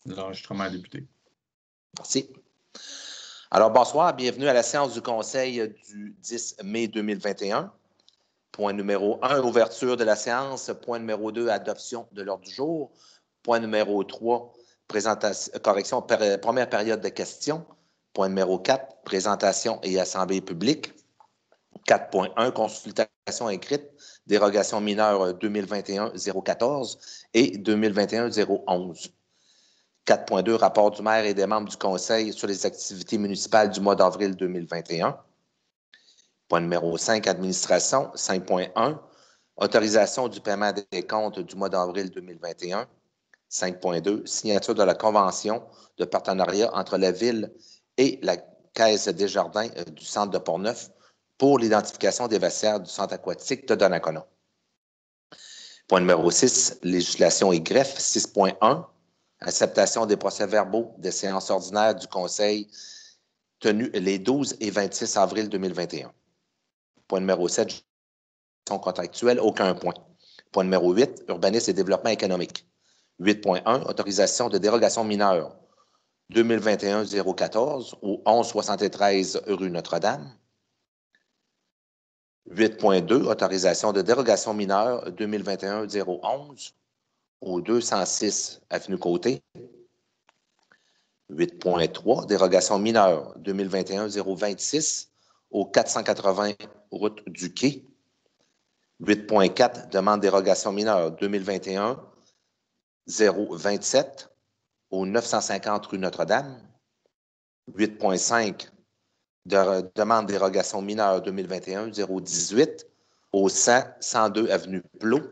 L'enregistrement a débuté. Merci. Alors, bonsoir, bienvenue à la séance du Conseil du 10 mai 2021. Point numéro 1, ouverture de la séance. Point numéro 2, adoption de l'ordre du jour. Point numéro 3, correction, première période de questions. Point numéro 4, présentation et assemblée publique. 4.1, consultation écrite, dérogation mineure 2021-014 et 2021-011. 4.2, rapport du maire et des membres du Conseil sur les activités municipales du mois d'avril 2021. Point numéro 5, administration. 5.1, autorisation du paiement des comptes du mois d'avril 2021. 5.2, signature de la convention de partenariat entre la Ville et la Caisse des Jardins du Centre de Portneuf pour l'identification des vestiaires du Centre aquatique de Donnacona. Point numéro 6, législation et greffe. 6.1, acceptation des procès-verbaux des séances ordinaires du Conseil tenues les 12 et 26 avril 2021. Point numéro 7, gestion contractuelle, aucun point. Point numéro 8, urbanisme et développement économique. 8.1, autorisation de dérogation mineure 2021-014 au 1173 rue Notre-Dame. 8.2, autorisation de dérogation mineure 2021-011 au 206 avenue Côté. 8.3, dérogation mineure 2021-026 au 480 route du Quai. 8.4, demande dérogation mineure 2021-027 au 950 rue Notre-Dame. 8.5, demande dérogation mineure 2021-018 au 102 avenue Plot.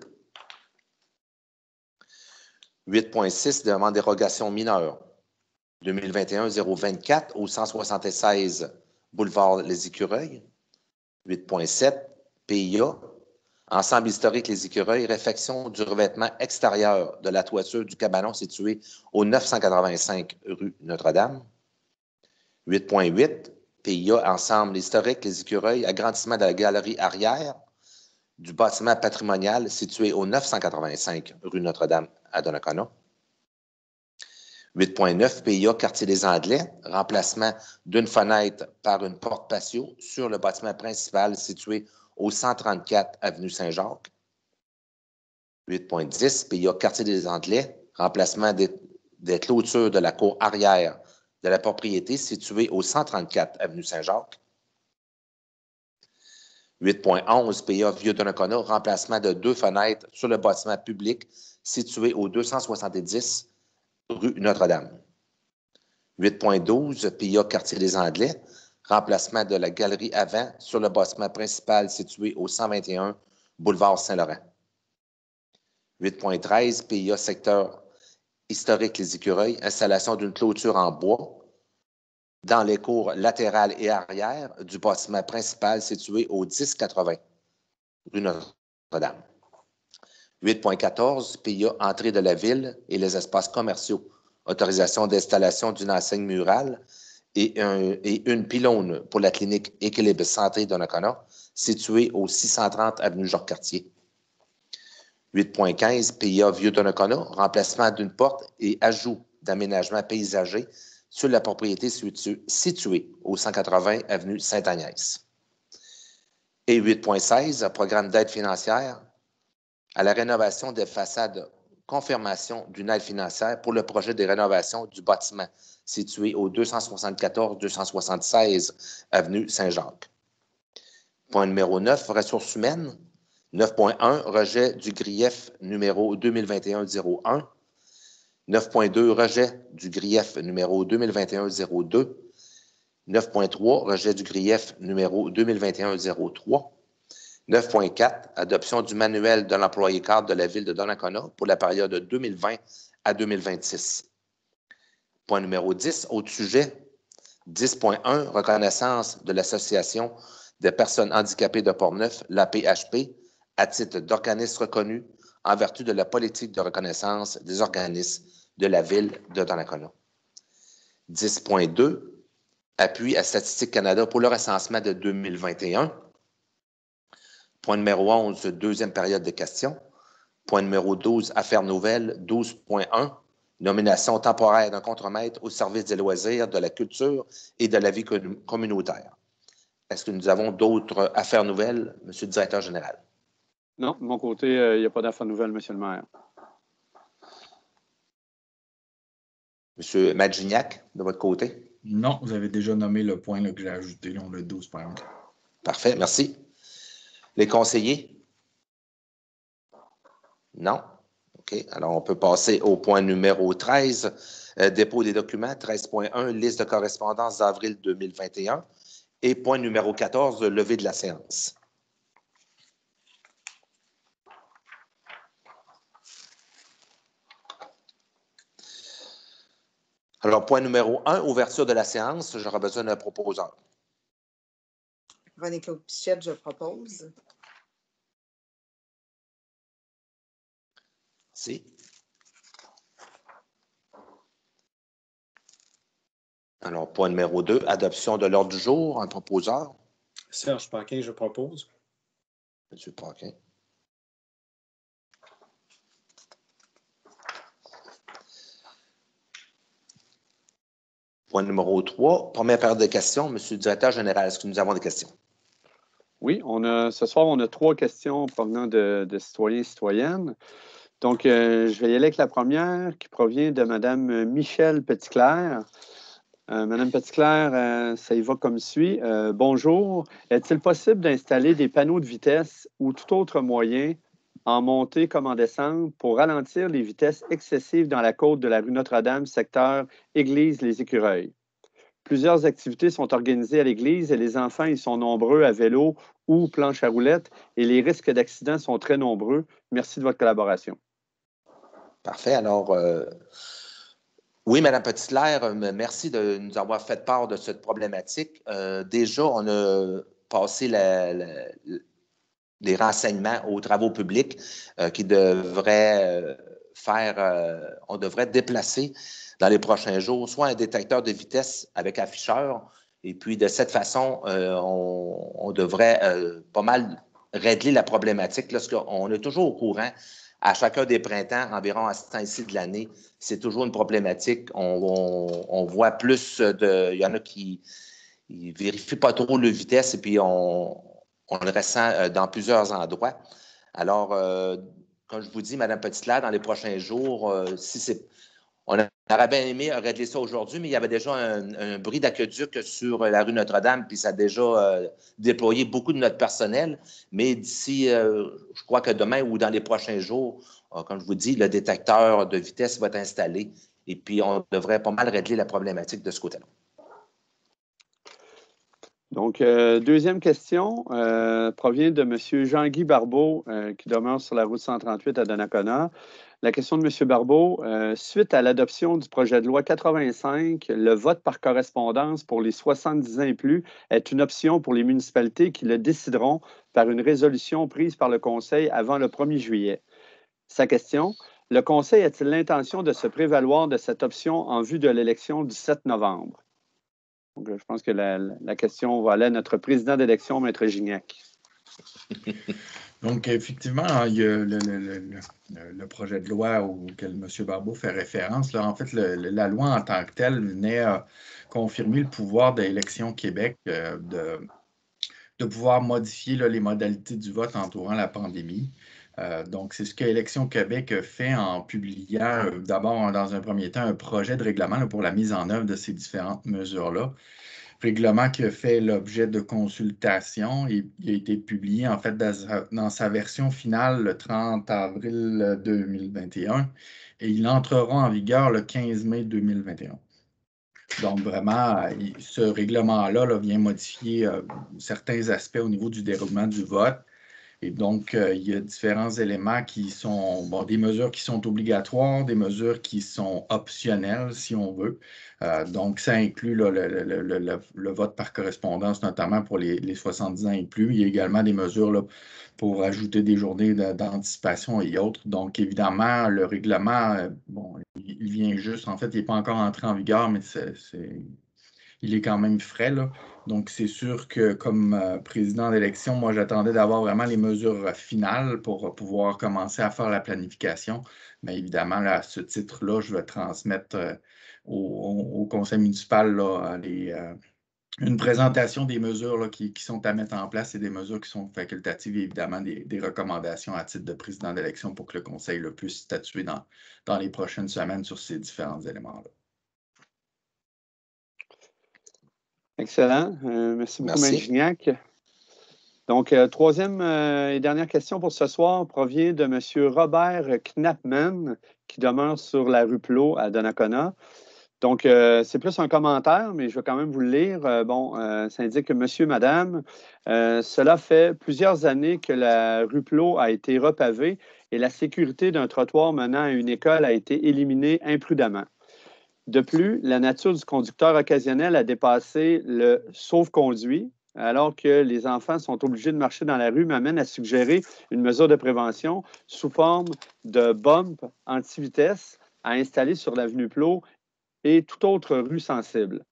8.6, demande dérogation mineure 2021-024 au 176 boulevard Les Écureuils. 8.7, PIA, ensemble historique Les Écureuils, réfection du revêtement extérieur de la toiture du cabanon situé au 985 rue Notre-Dame. 8.8, PIA, ensemble historique Les Écureuils, agrandissement de la galerie arrière du bâtiment patrimonial situé au 985 rue Notre-Dame à Donnacona. 8.9, PIA, quartier des Anglais, remplacement d'une fenêtre par une porte patio sur le bâtiment principal situé au 134 avenue Saint-Jacques. 8.10, PIA, quartier des Anglais, remplacement des clôtures de la cour arrière de la propriété située au 134 avenue Saint-Jacques. 8.11, PIA, Vieux-Donnacona, remplacement de 2 fenêtres sur le bâtiment public situé au 270 rue Notre-Dame. 8.12, PIA, quartier des Anglais, remplacement de la galerie avant sur le bâtiment principal situé au 121 boulevard Saint-Laurent. 8.13, PIA, secteur historique Les Écureuils, installation d'une clôture en bois dans les cours latérales et arrière du bâtiment principal situé au 1080 rue Notre-Dame. 8.14, PIA, entrée de la ville et les espaces commerciaux, autorisation d'installation d'une enseigne murale et une pylône pour la clinique Équilibre Santé Donnacona, située au 630 avenue Jacques-Cartier. 8.15, PIA Vieux-Donnacona, remplacement d'une porte et ajout d'aménagement paysager sur la propriété située au 180 avenue Sainte-Agnès. Et 8.16, programme d'aide financière à la rénovation des façades, confirmation d'une aide financière pour le projet de rénovation du bâtiment situé au 274-276 avenue Saint-Jacques. Point numéro 9, ressources humaines. 9.1, rejet du grief numéro 2021-01. 9.2, rejet du grief numéro 2021-02. 9.3, rejet du grief numéro 2021-03. 9.4, adoption du manuel de l'employé cadre de la Ville de Donnacona pour la période de 2020 à 2026. Point numéro 10, autre sujet. 10.1, reconnaissance de l'Association des personnes handicapées de Portneuf, l'APHP, à titre d'organisme reconnu en vertu de la politique de reconnaissance des organismes de la Ville de Donnacona. 10.2, appui à Statistique Canada pour le recensement de 2021. Point numéro 11, deuxième période de questions. Point numéro 12, affaires nouvelles. 12.1, nomination temporaire d'un contremaître au service des loisirs, de la culture et de la vie communautaire. Est-ce que nous avons d'autres affaires nouvelles, M. le directeur général? Non, de mon côté, il n'y a pas d'affaires nouvelles, M. le maire. M. Magignac, de votre côté? Non, vous avez déjà nommé le point là, que j'ai ajouté, là, le 12 par exemple. Parfait, merci. Les conseillers? Non? OK. Alors, on peut passer au point numéro 13, dépôt des documents, 13.1, liste de correspondance d'avril 2021. Et point numéro 14, levée de la séance. Alors, point numéro 1, ouverture de la séance. J'aurai besoin d'un proposeur. René-Claude Pichette, je propose. Merci. Alors, point numéro 2, adoption de l'ordre du jour. Un proposeur. Serge Paquin, je propose. M. Paquin. Point numéro 3, première période de questions. Monsieur le directeur général, est-ce que nous avons des questions? Oui, ce soir, on a 3 questions provenant de citoyens et citoyennes. Donc, je vais y aller avec la première qui provient de Mme Michèle Petitclerc. Madame Petitclerc, ça y va comme suit. Bonjour. Est-il possible d'installer des panneaux de vitesse ou tout autre moyen en montée comme en descente pour ralentir les vitesses excessives dans la côte de la rue Notre-Dame, secteur Église-les-Écureuils? Plusieurs activités sont organisées à l'église et les enfants y sont nombreux à vélo ou planche à roulettes et les risques d'accident sont très nombreux. Merci de votre collaboration. Parfait. Alors, oui, Mme Petitclerc, merci de nous avoir fait part de cette problématique. Déjà, on a passé les renseignements aux travaux publics qui devraient on devrait déplacer dans les prochains jours soit un détecteur de vitesse avec afficheur, et puis de cette façon, on devrait pas mal régler la problématique lorsqu'on est toujours au courant. À chacun des printemps, environ à ce temps-ci de l'année, c'est toujours une problématique. On voit plus il y en a qui ne vérifient pas trop le vitesse et puis on le ressent dans plusieurs endroits. Alors, comme je vous dis, Mme Petitclerc, dans les prochains jours, on aurait bien aimé régler ça aujourd'hui, mais il y avait déjà un bris d'aqueduc sur la rue Notre-Dame, puis ça a déjà déployé beaucoup de notre personnel. Mais d'ici, je crois que demain ou dans les prochains jours, comme je vous dis, le détecteur de vitesse va être installé et puis on devrait pas mal régler la problématique de ce côté-là. Donc, deuxième question provient de M. Jean-Guy Barbeau, qui demeure sur la route 138 à Donnacona. La question de M. Barbeau, suite à l'adoption du projet de loi 85, le vote par correspondance pour les 70 ans et plus est une option pour les municipalités qui le décideront par une résolution prise par le Conseil avant le 1er juillet. Sa question, le Conseil a-t-il l'intention de se prévaloir de cette option en vue de l'élection du 7 novembre? Donc, je pense que la question va aller à notre président d'élection, Maître Gignac. Donc, effectivement, il y a le projet de loi auquel M. Barbeau fait référence. Là, en fait, la loi en tant que telle venait confirmer le pouvoir de l'Élection Québec de pouvoir modifier là, les modalités du vote entourant la pandémie. Donc, c'est ce que Élection Québec fait en publiant d'abord, dans un premier temps, un projet de règlement là, pour la mise en œuvre de ces différentes mesures-là. Règlement qui a fait l'objet de consultation et il a été publié en fait dans sa version finale le 30 avril 2021 et il entrera en vigueur le 15 mai 2021. Donc, vraiment, ce règlement-là là, vient modifier certains aspects au niveau du déroulement du vote. Et donc, il y a différents éléments qui sont, des mesures qui sont obligatoires, des mesures qui sont optionnelles, si on veut. Donc, ça inclut là, le vote par correspondance, notamment pour les 70 ans et plus. Il y a également des mesures là, pour ajouter des journées d'anticipation et autres. Donc, évidemment, le règlement, il vient juste, en fait, il n'est pas encore entré en vigueur, mais il est quand même frais, là. Donc, c'est sûr que comme président d'élection, moi, j'attendais d'avoir vraiment les mesures finales pour pouvoir commencer à faire la planification. Mais évidemment, là, à ce titre-là, je vais transmettre au conseil municipal là, une présentation des mesures là, qui sont à mettre en place et des mesures qui sont facultatives et évidemment des recommandations à titre de président d'élection pour que le conseil là, puisse statuer dans les prochaines semaines sur ces différents éléments-là. Excellent. Merci beaucoup, Merci. M. Gignac. Donc, troisième et dernière question pour ce soir provient de M. Robert Knappman, qui demeure sur la rue Plot à Donnacona. Donc, c'est plus un commentaire, mais je vais quand même vous le lire. Ça indique que Monsieur, Madame, cela fait plusieurs années que la rue Plot a été repavée et la sécurité d'un trottoir menant à une école a été éliminée imprudemment. De plus, la nature du conducteur occasionnel a dépassé le sauf-conduit, alors que les enfants sont obligés de marcher dans la rue, m'amène à suggérer une mesure de prévention sous forme de bump anti-vitesse à installer sur l'avenue Plot et toute autre rue sensible.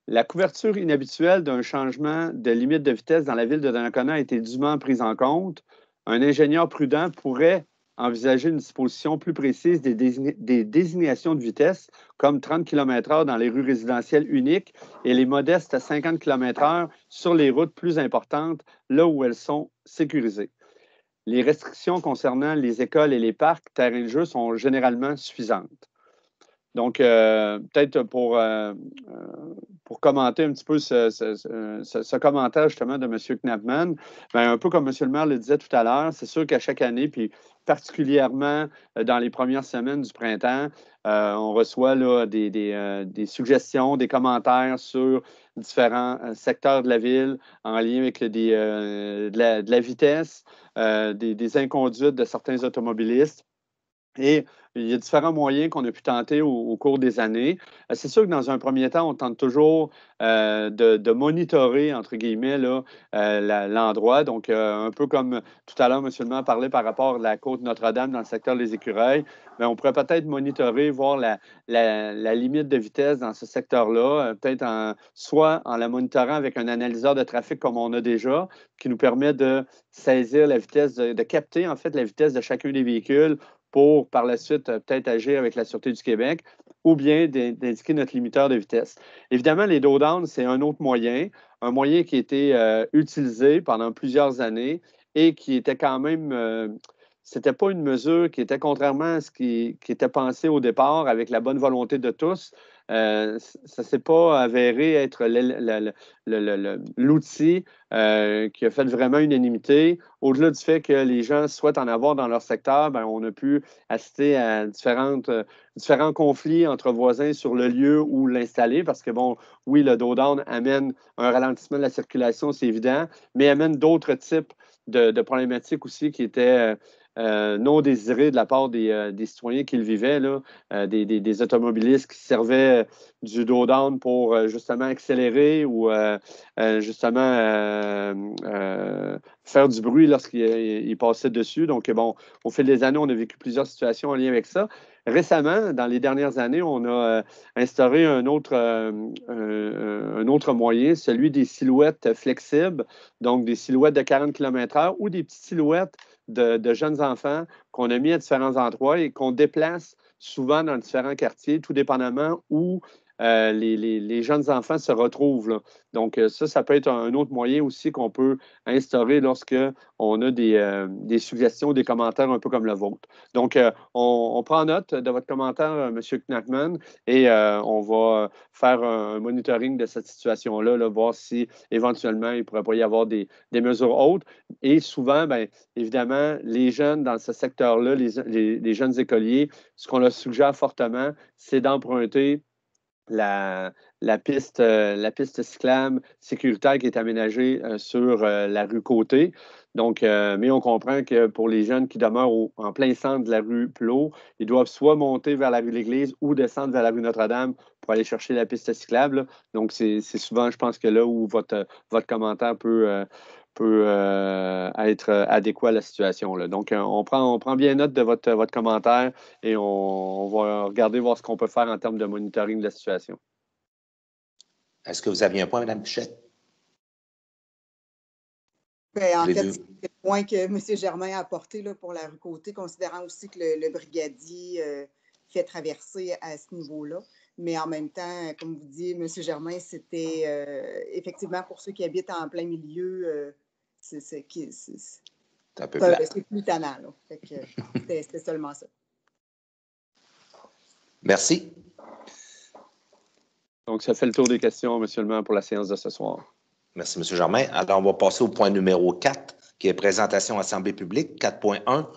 La couverture inhabituelle d'un changement de limite de vitesse dans la ville de Donnacona a été dûment prise en compte. Un ingénieur prudent pourrait envisager une disposition plus précise des désignations de vitesse, comme 30 km/h dans les rues résidentielles uniques et les modestes 50 km/h sur les routes plus importantes, là où elles sont sécurisées. Les restrictions concernant les écoles et les parcs, terrains de jeu sont généralement suffisantes. Donc, peut-être pour commenter un petit peu ce commentaire justement de M. Knappman, bien, un peu comme M. le maire le disait tout à l'heure, c'est sûr qu'à chaque année, puis particulièrement dans les premières semaines du printemps, on reçoit là, des suggestions, des commentaires sur différents secteurs de la ville en lien avec de la vitesse, des inconduites de certains automobilistes. Et il y a différents moyens qu'on a pu tenter au cours des années. C'est sûr que dans un premier temps, on tente toujours de monitorer, entre guillemets, l'endroit. Donc, un peu comme tout à l'heure, M. le maire parlait par rapport à la côte Notre-Dame dans le secteur des Écureuils, bien, on pourrait peut-être monitorer, voir la limite de vitesse dans ce secteur-là, peut-être soit en la monitorant avec un analyseur de trafic comme on a déjà, qui nous permet de saisir la vitesse, de capter en fait la vitesse de chacun des véhicules pour par la suite peut-être agir avec la Sûreté du Québec ou bien d'indiquer notre limiteur de vitesse. Évidemment, les down, c'est un autre moyen, un moyen qui a été utilisé pendant plusieurs années et qui était quand même, c'était pas une mesure qui était contrairement à ce qui était pensé au départ avec la bonne volonté de tous. Ça ne s'est pas avéré être l'outil qui a fait vraiment unanimité. Au-delà du fait que les gens souhaitent en avoir dans leur secteur, bien, on a pu assister à différents conflits entre voisins sur le lieu où l'installer parce que, bon, oui, le down amène un ralentissement de la circulation, c'est évident, mais amène d'autres types de problématiques aussi qui étaient non désirées de la part des citoyens qui le vivaient, là, des automobilistes qui servaient du down pour justement accélérer ou justement faire du bruit lorsqu'il passait dessus. Donc, bon, au fil des années, on a vécu plusieurs situations en lien avec ça. Récemment, dans les dernières années, on a instauré un autre moyen, celui des silhouettes flexibles, donc des silhouettes de 40 km/h ou des petites silhouettes de jeunes enfants qu'on a mis à différents endroits et qu'on déplace souvent dans différents quartiers, tout dépendamment où les jeunes enfants se retrouvent, là. Donc, ça peut être un autre moyen aussi qu'on peut instaurer lorsque on a des suggestions, des commentaires un peu comme le vôtre. Donc, on prend note de votre commentaire, M. Knappman, et on va faire un monitoring de cette situation-là, là, voir si éventuellement il ne pourrait pas y avoir des mesures autres. Et souvent, bien, évidemment, les jeunes dans ce secteur-là, les jeunes écoliers, ce qu'on leur suggère fortement, c'est d'emprunter la piste cyclable sécuritaire qui est aménagée sur la rue Côté. Donc, mais on comprend que pour les jeunes qui demeurent en plein centre de la rue Plot, ils doivent soit monter vers la rue L'Église ou descendre vers la rue Notre-Dame pour aller chercher la piste cyclable. Donc, c'est souvent, je pense que là où votre commentaire peut être adéquat à la situation, là. Donc, on prend bien note de votre commentaire et on va regarder voir ce qu'on peut faire en termes de monitoring de la situation. Est-ce que vous aviez un point, Mme Pichette? En fait, Vu. c'est le point que M. Germain a apporté là, pour la rue Côté, considérant aussi que le brigadier fait traverser à ce niveau-là. Mais en même temps, comme vous dites, M. Germain, c'était effectivement pour ceux qui habitent en plein milieu, c'est un peu plat. C'est plus tannant. C'était seulement ça. Merci. Donc, ça fait le tour des questions, monsieur le maire, pour la séance de ce soir. Merci, M. Germain. Alors, on va passer au point numéro 4, qui est présentation à l'Assemblée publique. 4.1,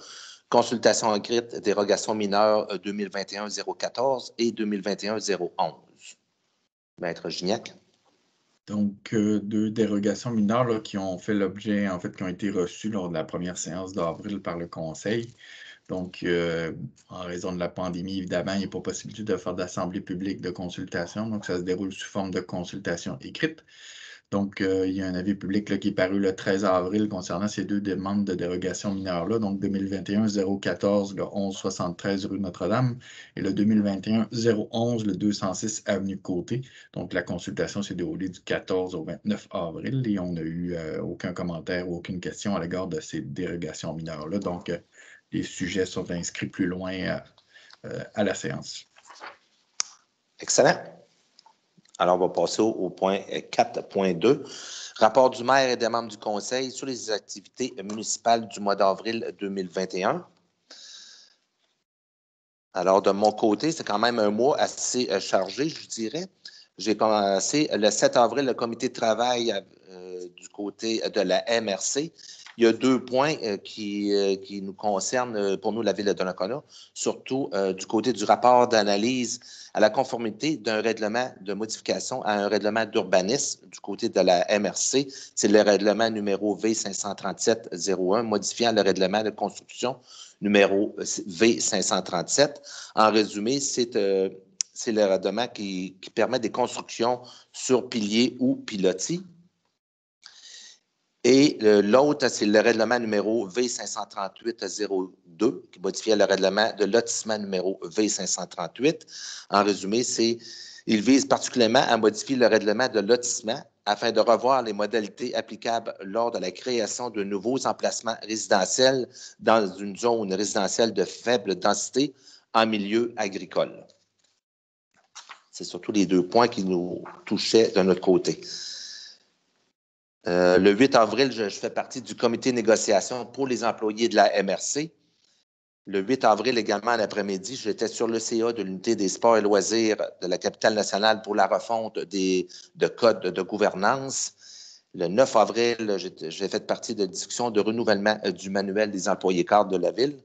consultation écrite, dérogation mineure 2021-014 et 2021-011. Maître Gignac. Donc, deux dérogations mineures là, qui ont fait l'objet, en fait, qui ont été reçues lors de la première séance d'avril par le Conseil. Donc, en raison de la pandémie, évidemment, il n'y a pas possibilité de faire d'assemblée publique de consultation. Donc, ça se déroule sous forme de consultation écrite. Donc, il y a un avis public là, qui est paru le 13 avril concernant ces deux demandes de dérogation mineure-là, donc 2021-014, le 1173 rue Notre-Dame, et le 2021-011, le 206 avenue Côté. Donc, la consultation s'est déroulée du 14 au 29 avril et on n'a eu aucun commentaire ou aucune question à l'égard de ces dérogations mineures-là. Donc, les sujets sont inscrits plus loin à la séance. Excellent. Alors, on va passer au point 4.2. Rapport du maire et des membres du Conseil sur les activités municipales du mois d'avril 2021. Alors, de mon côté, c'est quand même un mois assez chargé, je dirais. J'ai commencé le 7 avril, le comité de travail du côté de la MRC. Il y a 2 points qui nous concernent pour nous, la Ville de Donnacona, surtout du côté du rapport d'analyse à la conformité d'un règlement de modification à un règlement d'urbanisme du côté de la MRC. C'est le règlement numéro V537-01, modifiant le règlement de construction numéro V537. En résumé, c'est le règlement qui permet des constructions sur piliers ou pilotis. Et l'autre, c'est le règlement numéro V538-02, qui modifiait le règlement de lotissement numéro V538. En résumé, il vise particulièrement à modifier le règlement de lotissement afin de revoir les modalités applicables lors de la création de nouveaux emplacements résidentiels dans une zone résidentielle de faible densité en milieu agricole. C'est surtout les 2 points qui nous touchaient de notre côté. Le 8 avril, je fais partie du comité de négociation pour les employés de la MRC. Le 8 avril également, l'après-midi, j'étais sur le CA de l'unité des sports et loisirs de la capitale nationale pour la refonte de codes de gouvernance. Le 9 avril, j'ai fait partie de discussions de renouvellement du manuel des employés cadres de la Ville.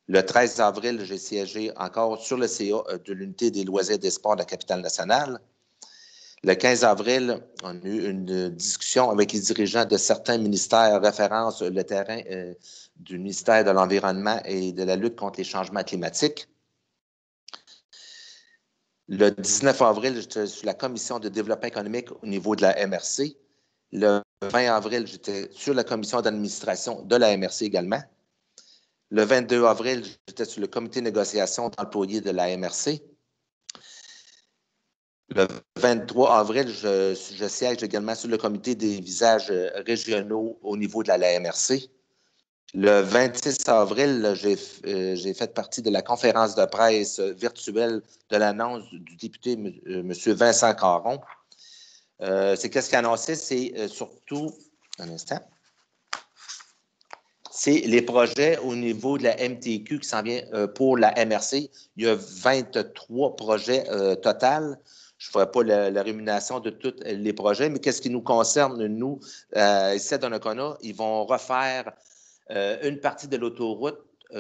Le 13 avril, j'ai siégé encore sur le CA de l'unité des loisirs et des sports de la capitale nationale. Le 15 avril, on a eu une discussion avec les dirigeants de certains ministères référence le terrain du ministère de l'Environnement et de la lutte contre les changements climatiques. Le 19 avril, j'étais sur la commission de développement économique au niveau de la MRC. Le 20 avril, j'étais sur la commission d'administration de la MRC également. Le 22 avril, j'étais sur le comité de négociation d'employés de la MRC. Le 23 avril, je siège également sur le comité des visages régionaux au niveau de la MRC. Le 26 avril, j'ai fait partie de la conférence de presse virtuelle de l'annonce du député M. Vincent Caron. C'est qu'est-ce qu'il a annoncé? C'est surtout, un instant, c'est les projets au niveau de la MTQ qui s'en vient pour la MRC. Il y a 23 projets total. Je ne ferai pas la rémunération de tous les projets, mais qu'est-ce qui nous concerne, nous, ici à Donnacona, ils vont refaire une partie de l'autoroute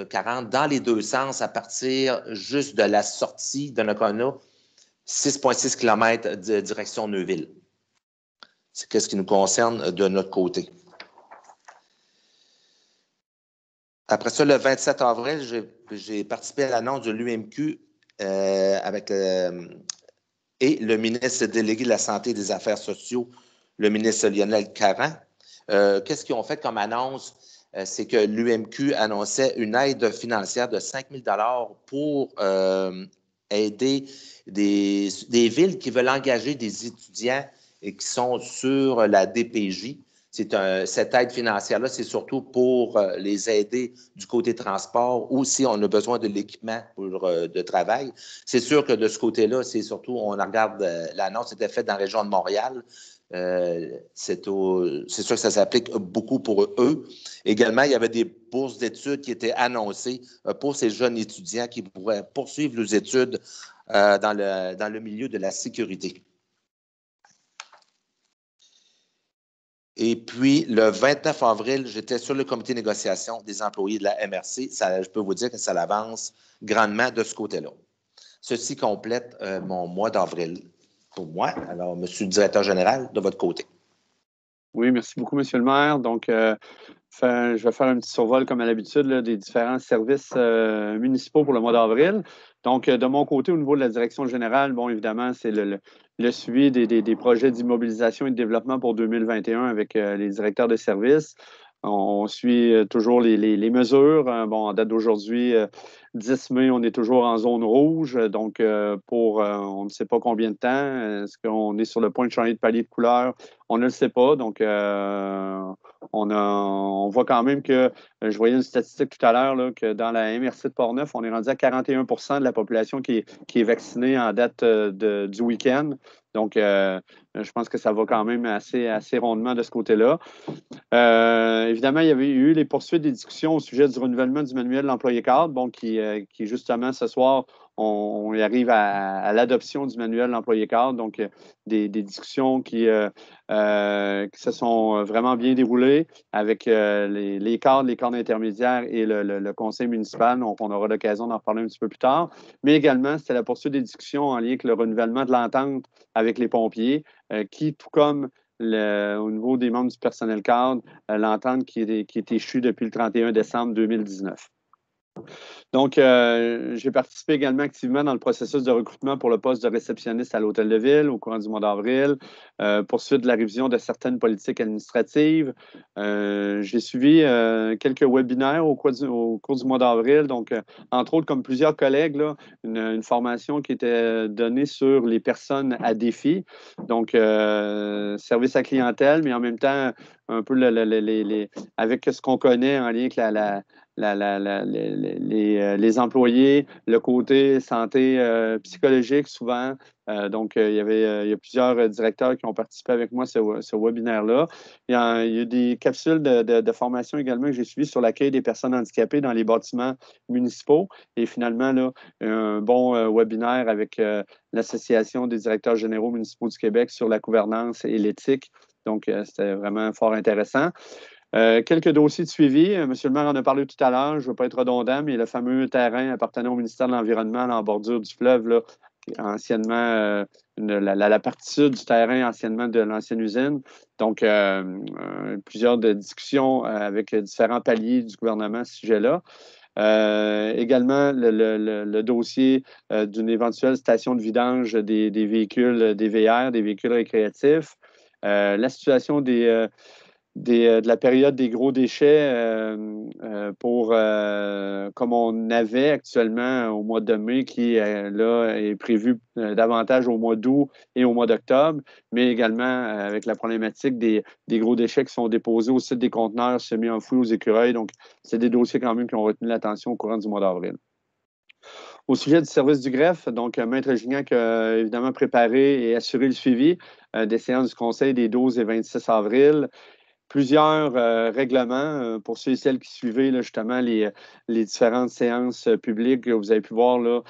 40 dans les 2 sens à partir juste de la sortie de Donnacona, 6,6 km de direction Neuville. C'est qu'est-ce qui nous concerne de notre côté. Après ça, le 27 avril, j'ai participé à l'annonce de l'UMQ avec et le ministre délégué de la Santé et des Affaires sociales, le ministre Lionel Caron. Qu'est-ce qu'ils ont fait comme annonce? C'est que l'UMQ annonçait une aide financière de 5 000 $ pour aider des villes qui veulent engager des étudiants et qui sont sur la DPJ. Cette aide financière-là, c'est surtout pour les aider du côté transport ou si on a besoin de l'équipement de travail. C'est sûr que de ce côté-là, c'est surtout, on regarde, l'annonce était faite dans la région de Montréal. C'est sûr que ça s'applique beaucoup pour eux. Également, il y avait des bourses d'études qui étaient annoncées pour ces jeunes étudiants qui pourraient poursuivre leurs études dans le milieu de la sécurité. Et puis, le 29 avril, j'étais sur le comité de négociation des employés de la MRC. Je peux vous dire que ça avance grandement de ce côté-là. Ceci complète mon mois d'avril pour moi. Alors, Monsieur le directeur général, de votre côté. Oui, merci beaucoup, Monsieur le maire. Donc, je vais faire un petit survol, comme à l'habitude, des différents services municipaux pour le mois d'avril. Donc, de mon côté, au niveau de la direction générale, bon, évidemment, c'est le suivi des projets d'immobilisation et de développement pour 2021 avec les directeurs de services. On suit toujours les mesures. Bon, en date d'aujourd'hui, 10 mai, on est toujours en zone rouge. Donc, pour on ne sait pas combien de temps. Est-ce qu'on est sur le point de changer de palier de couleur? On ne le sait pas. Donc, on voit quand même que, je voyais une statistique tout à l'heure, que dans la MRC de Portneuf, on est rendu à 41 de la population qui est vaccinée en date du week-end. Donc, je pense que ça va quand même assez rondement de ce côté-là. Évidemment, il y avait eu les poursuites des discussions au sujet du renouvellement du manuel de l'employé cadre, bon, qui justement, ce soir, on y arrive à l'adoption du manuel de l'employé cadre. Donc, des discussions qui se sont vraiment bien déroulées avec les cadres intermédiaires et le conseil municipal. Donc, on aura l'occasion d'en parler un petit peu plus tard. Mais également, c'était la poursuite des discussions en lien avec le renouvellement de l'entente avec les pompiers, qui, tout comme au niveau des membres du personnel cadre, l'entente qui est échue depuis le 31 décembre 2019. Donc, j'ai participé également activement dans le processus de recrutement pour le poste de réceptionniste à l'Hôtel de Ville au courant du mois d'avril, poursuite de la révision de certaines politiques administratives. J'ai suivi quelques webinaires au cours du mois d'avril, donc, entre autres, comme plusieurs collègues, là, une formation qui était donnée sur les personnes à défi, donc service à clientèle, mais en même temps, un peu avec ce qu'on connaît en lien avec les employés, le côté santé psychologique souvent. Donc, il y a plusieurs directeurs qui ont participé avec moi à ce webinaire-là. Il y a des capsules de formation également que j'ai suivies sur l'accueil des personnes handicapées dans les bâtiments municipaux. Et finalement, là, un bon webinaire avec l'Association des directeurs généraux municipaux du Québec sur la gouvernance et l'éthique. Donc, c'était vraiment fort intéressant. Quelques dossiers de suivi. Monsieur le maire en a parlé tout à l'heure. Je ne veux pas être redondant, mais le fameux terrain appartenant au ministère de l'Environnement, en bordure du fleuve, là, anciennement, la partie sud du terrain, anciennement de l'ancienne usine. Donc, plusieurs discussions avec différents paliers du gouvernement à ce sujet-là. Également, le dossier d'une éventuelle station de vidange des véhicules, des VR, des véhicules récréatifs. La situation de la période des gros déchets comme on avait actuellement au mois de mai, qui là est prévu davantage au mois d'août et au mois d'octobre, mais également avec la problématique des gros déchets qui sont déposés au site des conteneurs semi-enfouis aux écureuils. Donc, c'est des dossiers quand même qui ont retenu l'attention au courant du mois d'avril. Au sujet du service du greffe, donc, Maître Gignac a évidemment préparé et assuré le suivi des séances du Conseil des 12 et 26 avril. Plusieurs règlements pour ceux et celles qui suivaient là, justement les différentes séances publiques. Vous avez pu voir, là,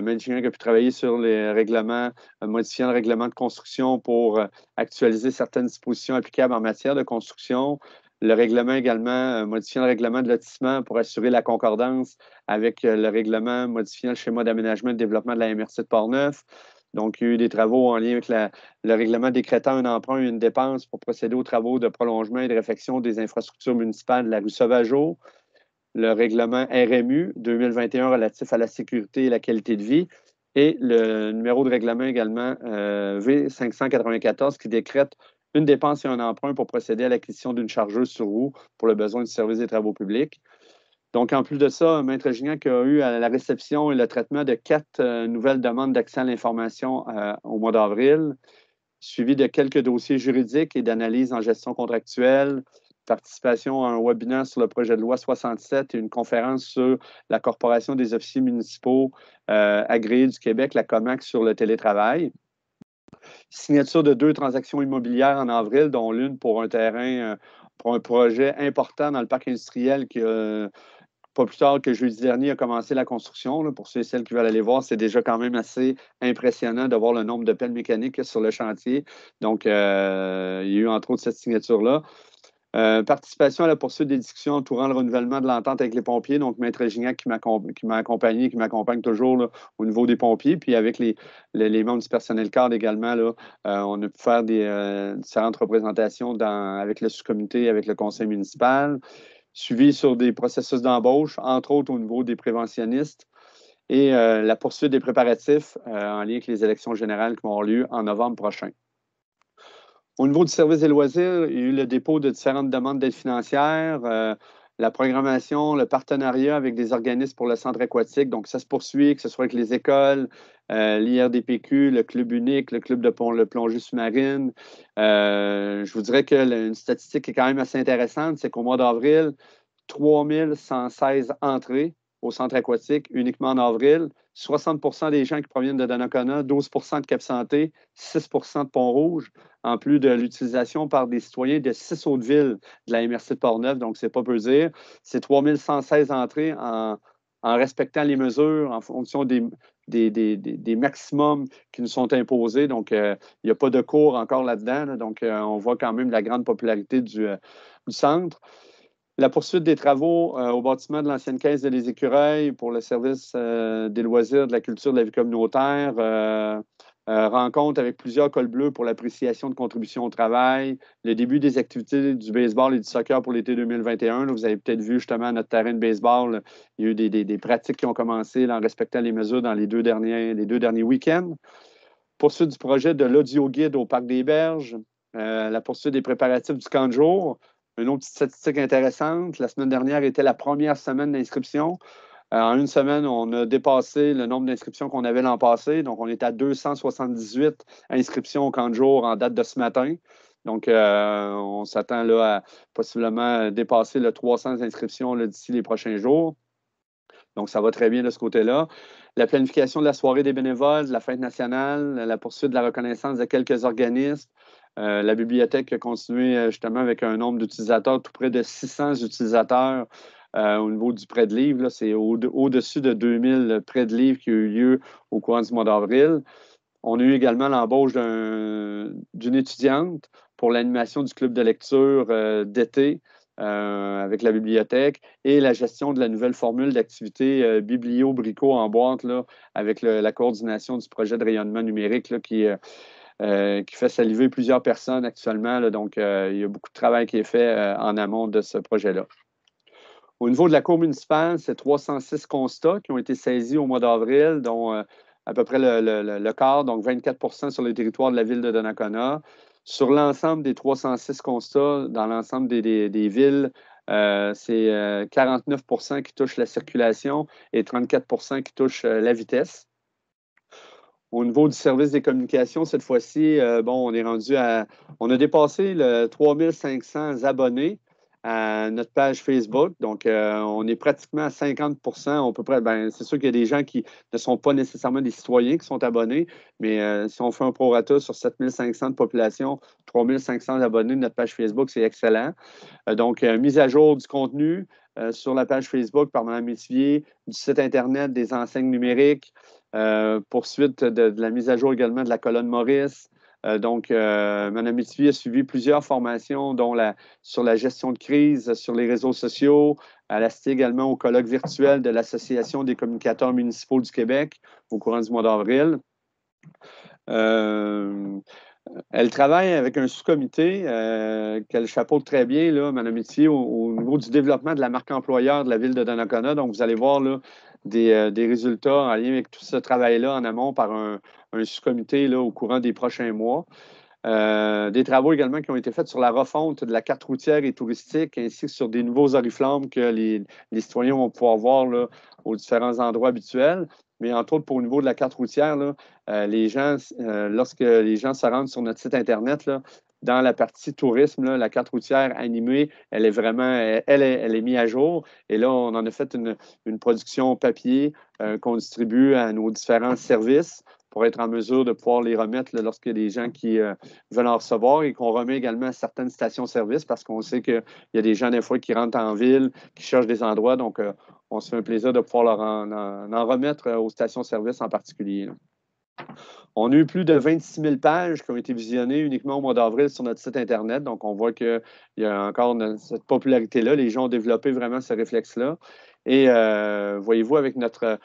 Maître Gignac a pu travailler sur les règlements, modifiant le règlement de construction pour actualiser certaines dispositions applicables en matière de construction. Le règlement également, modifiant le règlement de lotissement pour assurer la concordance avec le règlement modifiant le schéma d'aménagement et de développement de la MRC de Portneuf. Donc, il y a eu des travaux en lien avec le règlement décrétant un emprunt et une dépense pour procéder aux travaux de prolongement et de réfection des infrastructures municipales de la rue Sauvageau. Le règlement RMU 2021 relatif à la sécurité et la qualité de vie. Et le numéro de règlement également V594 qui décrète une dépense et un emprunt pour procéder à l'acquisition d'une chargeuse sur roue pour le besoin du service des travaux publics. Donc, en plus de ça, Maître Gignac a eu à la réception et le traitement de 4 nouvelles demandes d'accès à l'information au mois d'avril, suivi de quelques dossiers juridiques et d'analyse en gestion contractuelle, participation à un webinaire sur le projet de loi 67 et une conférence sur la Corporation des officiers municipaux agréés du Québec, la COMAC, sur le télétravail. Signature de 2 transactions immobilières en avril, dont l'une pour un terrain, pour un projet important dans le parc industriel qui a, pas plus tard que jeudi dernier, a commencé la construction. Là. Pour ceux et celles qui veulent aller voir, c'est déjà quand même assez impressionnant de voir le nombre de pelles mécaniques sur le chantier. Donc, il y a eu entre autres cette signature-là. Participation à la poursuite des discussions entourant le renouvellement de l'entente avec les pompiers. Donc, Maître Gignac qui m'a accompagné, qui m'accompagne toujours là, au niveau des pompiers. Puis avec les membres du personnel cadre également, là, on a pu faire différentes représentations avec le sous-comité, avec le conseil municipal, suivi sur des processus d'embauche, entre autres au niveau des préventionnistes, et la poursuite des préparatifs en lien avec les élections générales qui vont avoir lieu en novembre prochain. Au niveau du service des loisirs, il y a eu le dépôt de différentes demandes d'aide financière, la programmation, le partenariat avec des organismes pour le centre aquatique. Donc, ça se poursuit, que ce soit avec les écoles, l'IRDPQ, le Club unique, le Club de plongée sous-marine. Je vous dirais qu'une statistique qui est quand même assez intéressante, c'est qu'au mois d'avril, 3116 entrées au centre aquatique uniquement en avril. 60 des gens qui proviennent de Donnacona, 12 de Cap-Santé, 6 de Pont-Rouge, en plus de l'utilisation par des citoyens de 6 autres villes de la MRC de Portneuf. Donc, c'est pas peu dire. C'est 3116 entrées en respectant les mesures, en fonction des maximums qui nous sont imposés. Donc, il n'y a pas de cours encore là-dedans. Là. Donc, on voit quand même la grande popularité du centre. La poursuite des travaux au bâtiment de l'ancienne caisse de Les Écureuils pour le service des loisirs, de la culture, de la vie communautaire. Rencontre avec plusieurs cols bleus pour l'appréciation de contributions au travail. Le début des activités du baseball et du soccer pour l'été 2021. Là, vous avez peut-être vu justement à notre terrain de baseball, là, il y a eu des pratiques qui ont commencé là, en respectant les mesures dans les deux derniers week-ends. Poursuite du projet de l'audio-guide au Parc des Berges. La poursuite des préparatifs du camp de jour. Une autre petite statistique intéressante, la semaine dernière était la première semaine d'inscription. En une semaine, on a dépassé le nombre d'inscriptions qu'on avait l'an passé. Donc, on est à 278 inscriptions au camp de jour en date de ce matin. Donc, on s'attend là à possiblement dépasser le 300 inscriptions d'ici les prochains jours. Donc, ça va très bien de ce côté-là. La planification de la soirée des bénévoles, de la fête nationale, la poursuite de la reconnaissance de quelques organismes. La bibliothèque a continué justement avec un nombre d'utilisateurs, tout près de 600 utilisateurs au niveau du prêt de livres. C'est au-dessus de 2000 prêts de livres qui ont eu lieu au courant du mois d'avril. On a eu également l'embauche d'une étudiante pour l'animation du club de lecture d'été avec la bibliothèque et la gestion de la nouvelle formule d'activité biblio-brico en boîte là, avec la coordination du projet de rayonnement numérique là, qui fait saliver plusieurs personnes actuellement. Là, donc, il y a beaucoup de travail qui est fait en amont de ce projet-là. Au niveau de la Cour municipale, c'est 306 constats qui ont été saisis au mois d'avril, dont à peu près le quart, donc 24 sur le territoire de la ville de Donnacona. Sur l'ensemble des 306 constats, dans l'ensemble des villes, c'est 49 qui touchent la circulation et 34 qui touchent la vitesse. Au niveau du service des communications, cette fois-ci, on est rendu on a dépassé le 3500 abonnés à notre page Facebook. Donc, on est pratiquement à 50 on peut c'est sûr qu'il y a des gens qui ne sont pas nécessairement des citoyens qui sont abonnés, mais si on fait un prorata sur 7500 de population, 3500 abonnés de notre page Facebook, c'est excellent. Donc, mise à jour du contenu sur la page Facebook par Mme Métivier, du site Internet, des enseignes numériques, poursuite de la mise à jour également de la colonne Maurice. Donc, Mme Métivier a suivi plusieurs formations, dont sur la gestion de crise, sur les réseaux sociaux. Elle a assisté également au colloque virtuel de l'Association des communicateurs municipaux du Québec au courant du mois d'avril. Elle travaille avec un sous-comité qu'elle chapeaute très bien, là, Mme Métivier, au niveau du développement de la marque employeur de la ville de Donnacona. Donc, vous allez voir là, des résultats en lien avec tout ce travail-là en amont par un sous-comité là, au courant des prochains mois. Des travaux également qui ont été faits sur la refonte de la carte routière et touristique, ainsi que sur des nouveaux oriflammes que les citoyens vont pouvoir voir là, aux différents endroits habituels. Mais entre autres, pour au niveau de la carte routière, là, lorsque les gens se rendent sur notre site Internet, là, dans la partie tourisme, là, la carte routière animée, elle est vraiment, elle est mise à jour. Et là, on en a fait une production papier qu'on distribue à nos différents services pour être en mesure de pouvoir les remettre là, lorsqu'il y a des gens qui veulent en recevoir et qu'on remet également à certaines stations-service parce qu'on sait qu'il y a des gens, des fois, qui rentrent en ville, qui cherchent des endroits. Donc, on se fait un plaisir de pouvoir leur en remettre aux stations-service en particulier. Là. On a eu plus de 26 000 pages qui ont été visionnées uniquement au mois d'avril sur notre site Internet. Donc, on voit qu'il y a encore cette popularité-là. Les gens ont développé vraiment ce réflexe-là. Et voyez-vous, avec notre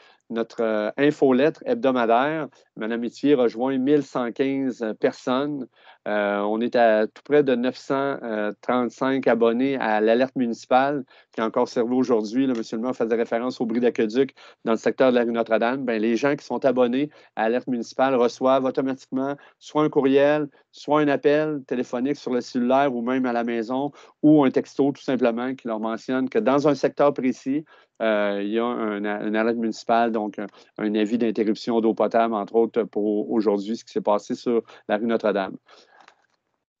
infolettre hebdomadaire, Mme Etier rejoint 1115 personnes. On est à tout près de 935 abonnés à l'alerte municipale qui est encore servi aujourd'hui. M. le maire faisait référence au bris d'aqueduc dans le secteur de la rue Notre-Dame. Bien, les gens qui sont abonnés à l'alerte municipale reçoivent automatiquement soit un courriel, soit un appel téléphonique sur le cellulaire ou même à la maison ou un texto tout simplement qui leur mentionne que dans un secteur précis, il y a une alerte municipale, donc un avis d'interruption d'eau potable, entre autres, pour aujourd'hui, ce qui s'est passé sur la rue Notre-Dame.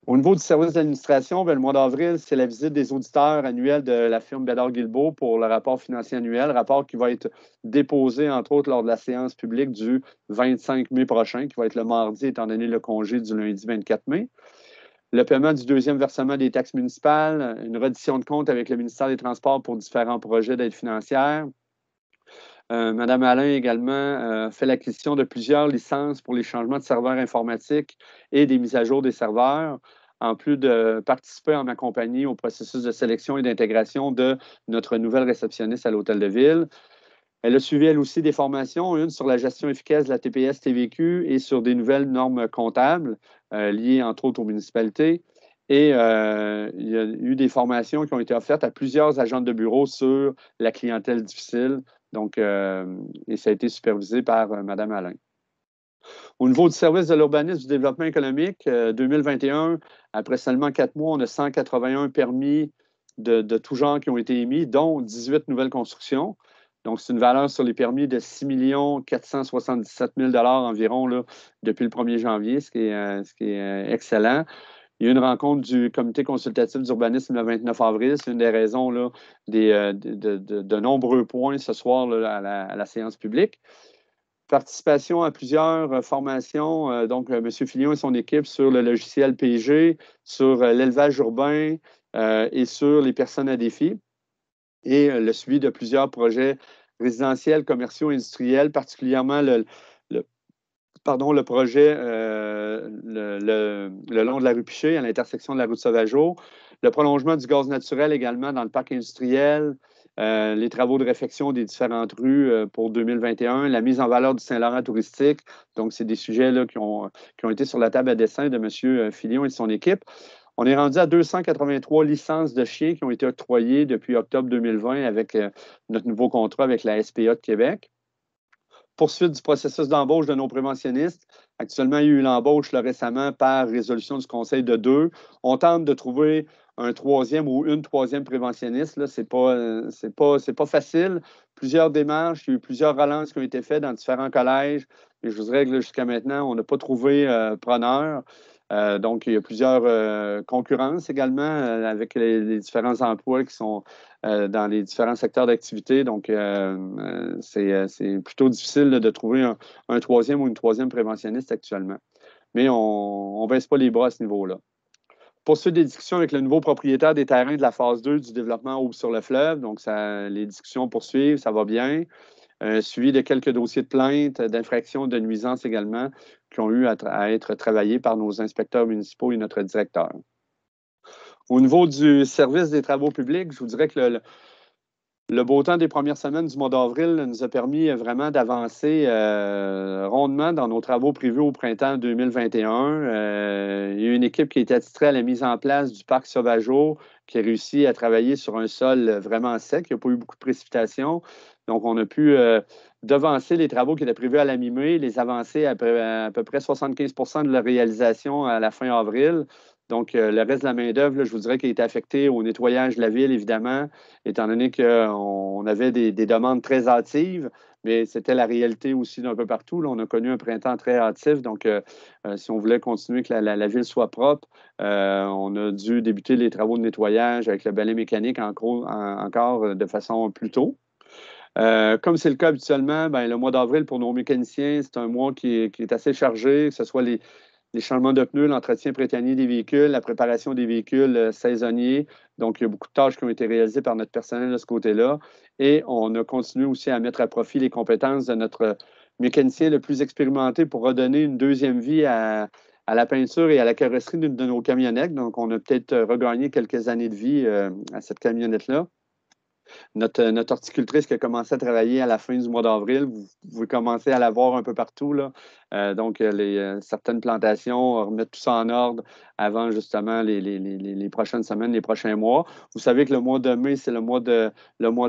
Au niveau du service d'administration, le mois d'avril, c'est la visite des auditeurs annuels de la firme Bédard-Guilbeault pour le rapport financier annuel, rapport qui va être déposé, entre autres, lors de la séance publique du 25 mai prochain, qui va être le mardi, étant donné le congé du lundi 24 mai. Le paiement du deuxième versement des taxes municipales, une reddition de compte avec le ministère des Transports pour différents projets d'aide financière. Mme Alain également fait l'acquisition de plusieurs licences pour les changements de serveurs informatiques et des mises à jour des serveurs, en plus de participer en ma compagnie au processus de sélection et d'intégration de notre nouvelle réceptionniste à l'Hôtel de Ville. Elle a suivi, elle aussi, des formations, une sur la gestion efficace de la TPS-TVQ et sur des nouvelles normes comptables liées, entre autres, aux municipalités. Et il y a eu des formations qui ont été offertes à plusieurs agents de bureau sur la clientèle difficile. Donc, et ça a été supervisé par Mme Alain. Au niveau du service de l'urbanisme du développement économique, 2021, après seulement 4 mois, on a 181 permis de tout genre qui ont été émis, dont 18 nouvelles constructions. Donc, c'est une valeur sur les permis de 6 477 000 environ là, depuis le 1er janvier, ce qui est excellent. Il y a eu une rencontre du comité consultatif d'urbanisme le 29 avril. C'est une des raisons là, de nombreux points ce soir là, à la séance publique. Participation à plusieurs formations. Donc, M. Filion et son équipe sur le logiciel PG, sur l'élevage urbain et sur les personnes à défi. Et le suivi de plusieurs projets résidentiels, commerciaux, industriels, particulièrement le projet le long de la rue Piché, à l'intersection de la rue de Sauvageau, le prolongement du gaz naturel également dans le parc industriel, les travaux de réfection des différentes rues pour 2021, la mise en valeur du Saint-Laurent touristique. Donc, c'est des sujets là, qui ont été sur la table à dessin de M. Filion et de son équipe. On est rendu à 283 licences de chiens qui ont été octroyées depuis octobre 2020 avec notre nouveau contrat avec la SPA de Québec. Poursuite du processus d'embauche de nos préventionnistes. Actuellement, il y a eu l'embauche récemment par résolution du Conseil de 2. On tente de trouver un troisième ou une troisième préventionniste. Ce n'est pas facile. Plusieurs démarches, il y a eu plusieurs relances qui ont été faites dans différents collèges. Mais je vous dirais que jusqu'à maintenant, on n'a pas trouvé preneur. Donc, il y a plusieurs concurrences également avec les différents emplois qui sont dans les différents secteurs d'activité. Donc, c'est plutôt difficile de trouver un troisième ou une troisième préventionniste actuellement. Mais on ne baisse pas les bras à ce niveau-là. Poursuite des discussions avec le nouveau propriétaire des terrains de la phase 2 du développement Aube-sur-le-Fleuve. Donc, les discussions poursuivent, ça va bien. Suivi de quelques dossiers de plainte, d'infraction, de nuisance également, qui ont eu à être travaillés par nos inspecteurs municipaux et notre directeur. Au niveau du service des travaux publics, je vous dirais que Le beau temps des premières semaines du mois d'avril nous a permis vraiment d'avancer rondement dans nos travaux prévus au printemps 2021. Il y a une équipe qui a été attitrée à la mise en place du parc Sauvageau qui a réussi à travailler sur un sol vraiment sec. Il n'y a pas eu beaucoup de précipitations. Donc, on a pu devancer les travaux qui étaient prévus à la mi-mai, les avancer à peu près 75 de leur réalisation à la fin avril. Donc, le reste de la main-d'œuvre, je vous dirais qu'il a été affecté au nettoyage de la ville, évidemment, étant donné qu'on avait des demandes très hâtives, mais c'était la réalité aussi d'un peu partout. Là, on a connu un printemps très hâtif, donc si on voulait continuer que la ville soit propre, on a dû débuter les travaux de nettoyage avec le balai mécanique encore de façon plus tôt. Comme c'est le cas habituellement, le mois d'avril pour nos mécaniciens, c'est un mois qui est assez chargé, que ce soit les changements de pneus, l'entretien printanier des véhicules, la préparation des véhicules saisonniers. Donc, il y a beaucoup de tâches qui ont été réalisées par notre personnel de ce côté-là. Et on a continué aussi à mettre à profit les compétences de notre mécanicien le plus expérimenté pour redonner une deuxième vie à la peinture et à la carrosserie de nos camionnettes. Donc, on a peut-être regagné quelques années de vie à cette camionnette-là. Notre horticultrice qui a commencé à travailler à la fin du mois d'avril, vous commencez à la voir un peu partout, là. Donc, certaines plantations, remettre tout ça en ordre avant justement les prochaines semaines, les prochains mois. Vous savez que le mois de mai, c'est le mois de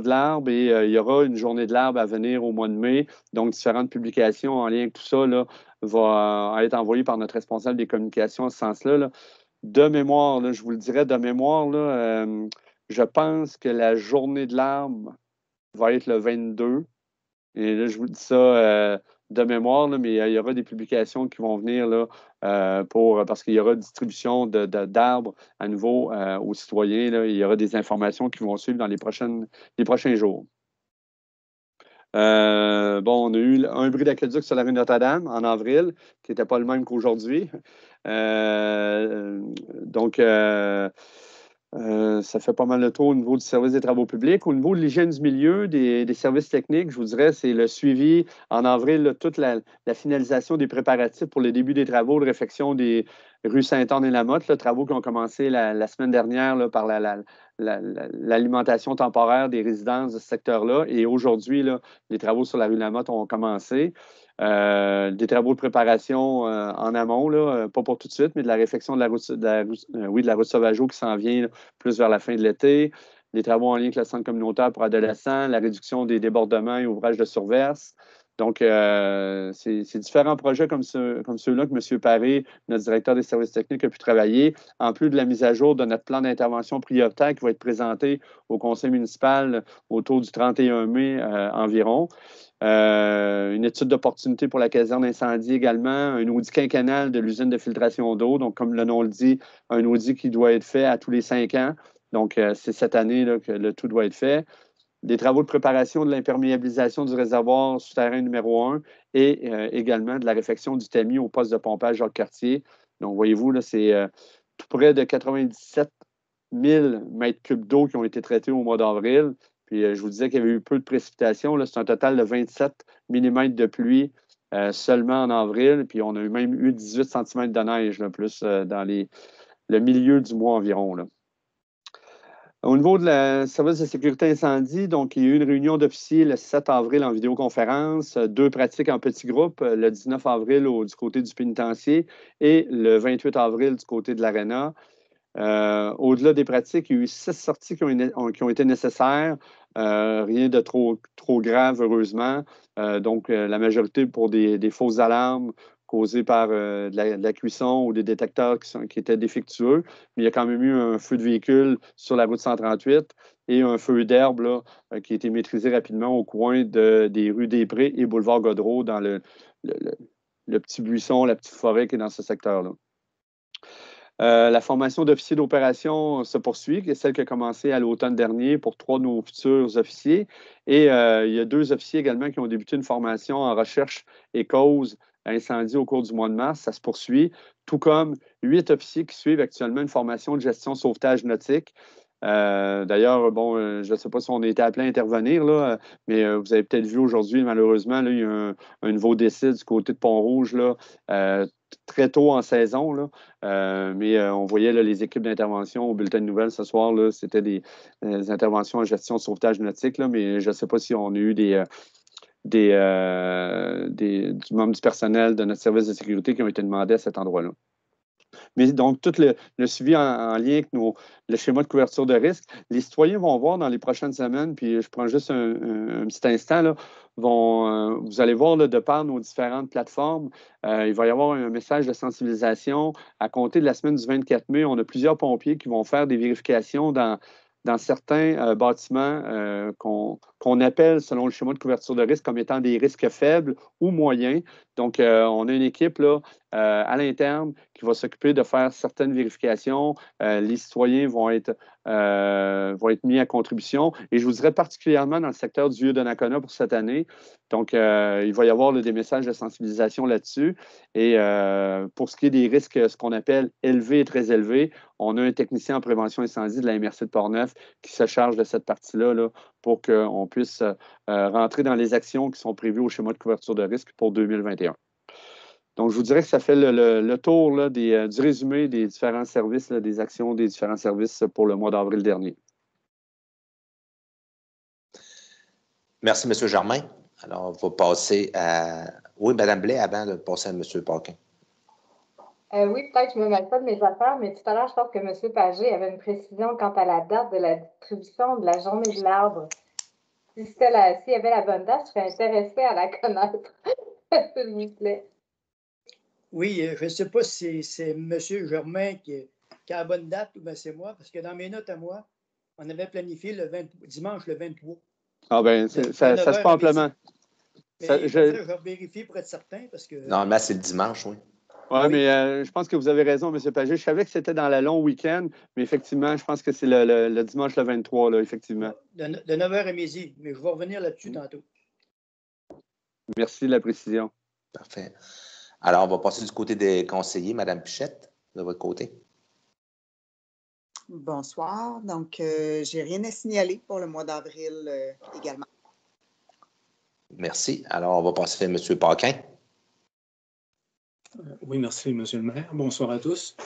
l'arbre et il y aura une journée de l'arbre à venir au mois de mai. Donc, différentes publications en lien avec tout ça là, vont être envoyées par notre responsable des communications en ce sens-là. Là. De mémoire, là, je vous le dirais, de mémoire, là, je pense que la journée de l'arbre va être le 22. Et là, je vous dis ça de mémoire, là, mais il y aura des publications qui vont venir là, parce qu'il y aura distribution d'arbres à nouveau aux citoyens. Là, il y aura des informations qui vont suivre dans les prochains jours. On a eu un bris d'aqueduc sur la rue Notre-Dame en avril, qui n'était pas le même qu'aujourd'hui. Ça fait pas mal le tour au niveau du service des travaux publics. Au niveau de l'hygiène du milieu, des services techniques, je vous dirais, c'est le suivi en avril, là, toute la finalisation des préparatifs pour le début des travaux de réfection des rues Sainte-Anne-et-Lamotte, là, travaux qui ont commencé la semaine dernière là, par l'alimentation temporaire des résidences de ce secteur-là. Et aujourd'hui, là, les travaux sur la rue Lamotte ont commencé. Des travaux de préparation en amont, là, pas pour tout de suite, mais de la réfection de la route Sauvageau qui s'en vient là, plus vers la fin de l'été. Des travaux en lien avec le centre communautaire pour adolescents, la réduction des débordements et ouvrages de surverse. Donc, c'est différents projets comme ceux-là que M. Paré, notre directeur des services techniques, a pu travailler, en plus de la mise à jour de notre plan d'intervention prioritaire qui va être présenté au conseil municipal autour du 31 mai environ. Une étude d'opportunité pour la caserne d'incendie également, un audit quinquennal de l'usine de filtration d'eau. Donc, comme le nom le dit, un audit qui doit être fait à tous les 5 ans. Donc, c'est cette année là, que le tout doit être fait. Des travaux de préparation de l'imperméabilisation du réservoir souterrain numéro 1 et également de la réfection du tamis au poste de pompage Jacques-Cartier. Donc, voyez-vous, là, c'est tout près de 97 000 mètres cubes d'eau qui ont été traités au mois d'avril. Puis, je vous disais qu'il y avait eu peu de précipitations. C'est un total de 27 mm de pluie seulement en avril. Puis, on a même eu 18 cm de neige, là, plus dans le milieu du mois environ. Là. Au niveau de la service de sécurité incendie, donc il y a eu une réunion d'officiers le 7 avril en vidéoconférence, 2 pratiques en petits groupes, le 19 avril du côté du pénitencier et le 28 avril du côté de l'Arena. Au-delà des pratiques, il y a eu 6 sorties qui ont été nécessaires. Rien de trop grave, heureusement. Donc, la majorité pour des fausses alarmes causées par de la cuisson ou des détecteurs qui étaient défectueux. Mais il y a quand même eu un feu de véhicule sur la route 138 et un feu d'herbe là, qui a été maîtrisé rapidement au coin des rues des Prés et boulevard Godreau dans le petit buisson, la petite forêt qui est dans ce secteur-là. La formation d'officiers d'opération se poursuit, qui est celle qui a commencé à l'automne dernier pour 3 de nos futurs officiers. Et il y a 2 officiers également qui ont débuté une formation en recherche et cause incendie au cours du mois de mars. Ça se poursuit, tout comme 8 officiers qui suivent actuellement une formation de gestion sauvetage nautique. D'ailleurs, bon, je ne sais pas si on a été appelé à intervenir, là, mais vous avez peut-être vu aujourd'hui, malheureusement, là, il y a un nouveau décès du côté de Pont-Rouge, là, très tôt en saison. Là, mais on voyait là, les équipes d'intervention au bulletin de nouvelles ce soir. C'était des interventions en gestion de sauvetage nautique, là, mais je ne sais pas si on a eu du membre du personnel de notre service de sécurité qui ont été demandés à cet endroit-là. Mais donc, tout le suivi en lien avec le schéma de couverture de risque, les citoyens vont voir dans les prochaines semaines, puis je prends juste un petit instant, là, vous allez voir là, de par nos différentes plateformes, il va y avoir un message de sensibilisation. À compter de la semaine du 24 mai, on a plusieurs pompiers qui vont faire des vérifications dans certains bâtiments qu'on appelle, selon le schéma de couverture de risque, comme étant des risques faibles ou moyens. Donc, on a une équipe là, à l'interne qui va s'occuper de faire certaines vérifications. Les citoyens vont être mis à contribution. Et je vous dirais particulièrement dans le secteur du Vieux-Donnacona pour cette année. Donc, il va y avoir des messages de sensibilisation là-dessus. Et pour ce qui est des risques, ce qu'on appelle élevés et très élevés, on a un technicien en prévention incendie de la MRC de Portneuf qui se charge de cette partie-là là, pour qu'on puisse rentrer dans les actions qui sont prévues au schéma de couverture de risque pour 2021. Donc, je vous dirais que ça fait le tour là, du résumé des différents services, là, des actions des différents services pour le mois d'avril dernier. Merci, M. Germain. Alors, on va passer à... Oui, Mme Blais, avant de passer à M. Paquin. Oui, peut-être que je ne me mêle pas de mes affaires, mais tout à l'heure, je pense que M. Pagé avait une précision quant à la date de la distribution de la journée de l'arbre. Si s'il y avait la bonne date, je serais intéressée à la connaître, s'il vous plaît. Oui, je ne sais pas si c'est M. Germain qui a la bonne date ou bien c'est moi, parce que dans mes notes à moi, on avait planifié dimanche le 23. Ah bien, ça se peut amplement. Je vais vérifier pour être certain, parce que... Normalement, c'est le dimanche, oui. Oui, mais je pense que vous avez raison, M. Pagé. Je savais que c'était dans le long week-end, mais effectivement, je pense que c'est le dimanche le 23, là, effectivement. De 9h à midi, mais je vais revenir là-dessus tantôt. Merci de la précision. Parfait. Alors, on va passer du côté des conseillers. Mme Pichette, de votre côté. Bonsoir. Donc, je n'ai rien à signaler pour le mois d'avril également. Merci. Alors, on va passer à M. Paquin. Oui, merci, M. le maire. Bonsoir à tous.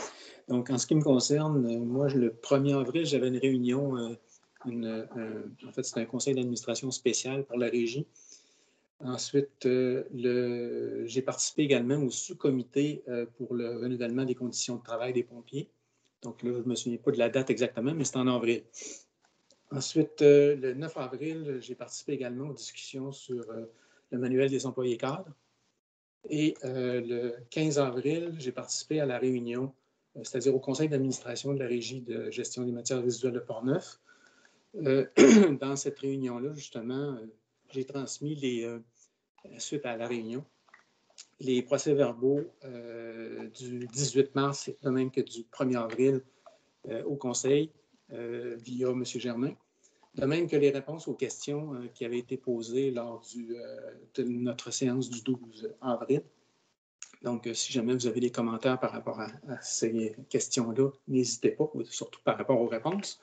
Donc, en ce qui me concerne, moi, le 1er avril, j'avais une réunion, en fait, c'était un conseil d'administration spécial pour la régie. Ensuite, j'ai participé également au sous-comité pour le renouvellement des conditions de travail des pompiers. Donc là, je ne me souviens pas de la date exactement, mais c'est en avril. Ensuite, le 9 avril, j'ai participé également aux discussions sur le manuel des employés cadres. Et le 15 avril, j'ai participé à la réunion, c'est-à-dire au conseil d'administration de la régie de gestion des matières résiduelles de Portneuf. Dans cette réunion-là, justement, j'ai transmis suite à la réunion, les procès-verbaux du 18 mars, de même que du 1er avril au conseil via M. Germain, de même que les réponses aux questions qui avaient été posées lors de notre séance du 12 avril. Donc, si jamais vous avez des commentaires par rapport à ces questions-là, n'hésitez pas, surtout par rapport aux réponses.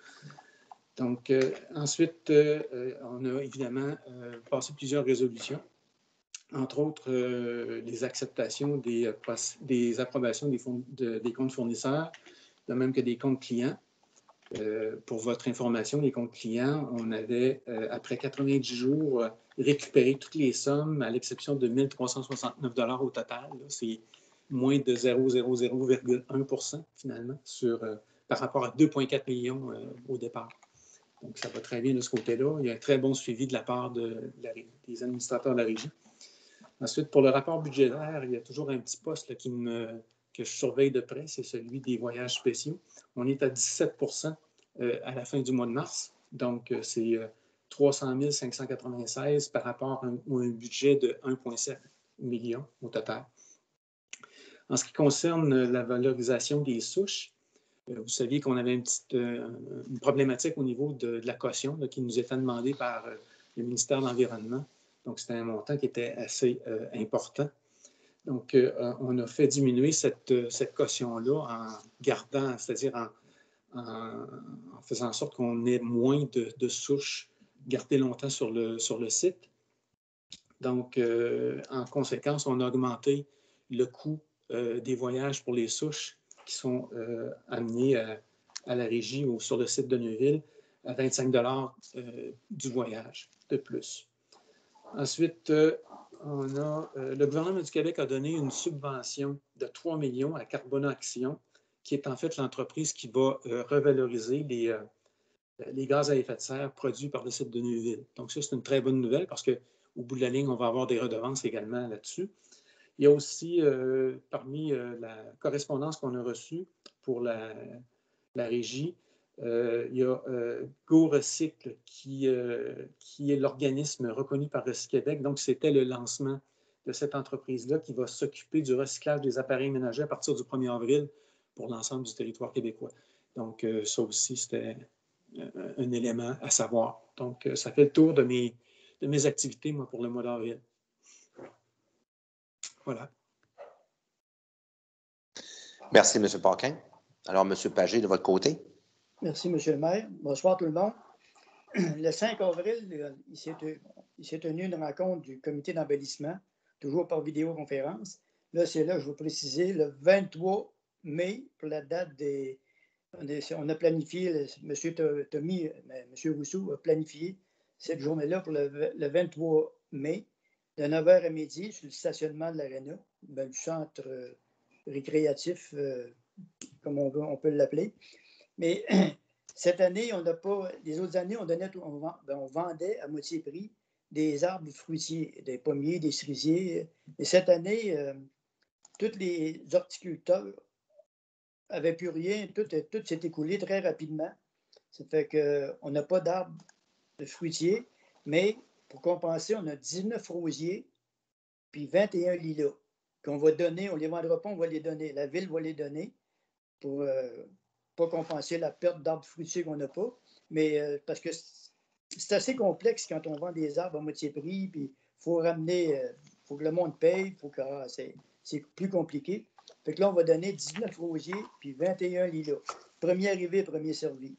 Donc, ensuite, on a évidemment passé plusieurs résolutions, entre autres les acceptations des approbations des comptes fournisseurs, de même que des comptes clients. Pour votre information, les comptes clients, on avait, après 90 jours, récupéré toutes les sommes, à l'exception de 1 369 $ au total. C'est moins de 0,001% finalement par rapport à 2,4 millions au départ. Donc, ça va très bien de ce côté-là. Il y a un très bon suivi de la part des administrateurs de la régie. Ensuite, pour le rapport budgétaire, il y a toujours un petit poste là, que je surveille de près, c'est celui des voyages spéciaux. On est à 17% à la fin du mois de mars. Donc, c'est 300 596 par rapport à un budget de 1,7 million au total. En ce qui concerne la valorisation des souches, vous saviez qu'on avait une problématique au niveau de la caution là, qui nous était demandée par le ministère de l'Environnement. Donc, c'était un montant qui était assez important. Donc, on a fait diminuer cette caution-là en gardant, c'est-à-dire en faisant en sorte qu'on ait moins de souches gardées longtemps sur le site. Donc, en conséquence, on a augmenté le coût des voyages pour les souches qui sont amenés à la régie ou sur le site de Neuville à 25 $ du voyage de plus. Ensuite, le gouvernement du Québec a donné une subvention de 3 millions à Carbona Action, qui est en fait l'entreprise qui va revaloriser les gaz à effet de serre produits par le site de Neuville. Donc ça, c'est une très bonne nouvelle parce qu'au bout de la ligne, on va avoir des redevances également là-dessus. Il y a aussi, parmi la correspondance qu'on a reçue pour la régie, il y a GoRecycle qui est l'organisme reconnu par Recyc-Québec. Donc, c'était le lancement de cette entreprise-là qui va s'occuper du recyclage des appareils ménagers à partir du 1er avril pour l'ensemble du territoire québécois. Donc, ça aussi, c'était un élément à savoir. Donc, ça fait le tour de mes activités, moi, pour le mois d'avril. Voilà. Merci, M. Paquin. Alors, M. Pagé, de votre côté. Merci, M. le maire. Bonsoir tout le monde. Le 5 avril, il s'est tenu une rencontre du comité d'embellissement, toujours par vidéoconférence. Là, c'est là, je veux préciser, le 23 mai, pour la date des... On a planifié, M. Tommy, M. Rousseau a planifié cette journée-là pour le 23 mai, de 9h à midi, sur le stationnement de l'Arena, du centre récréatif, comme on peut l'appeler. Mais cette année, on n'a pas. Les autres années, on vendait à moitié prix des arbres fruitiers, des pommiers, des cerisiers. Et cette année, tous les horticulteurs n'avaient plus rien. Tout s'est écoulé très rapidement. Ça fait qu'on n'a pas d'arbres fruitiers, mais pour compenser, on a 19 rosiers puis 21 lilas qu'on va donner. On ne les vendra pas, on va les donner. La ville va les donner pour pas compenser la perte d'arbres fruitiers qu'on n'a pas, mais parce que c'est assez complexe quand on vend des arbres à moitié prix, puis il faut ramener, faut que le monde paye, c'est plus compliqué. Fait que là, on va donner 19 rosiers, puis 21 lilas. Premier arrivé, premier servi.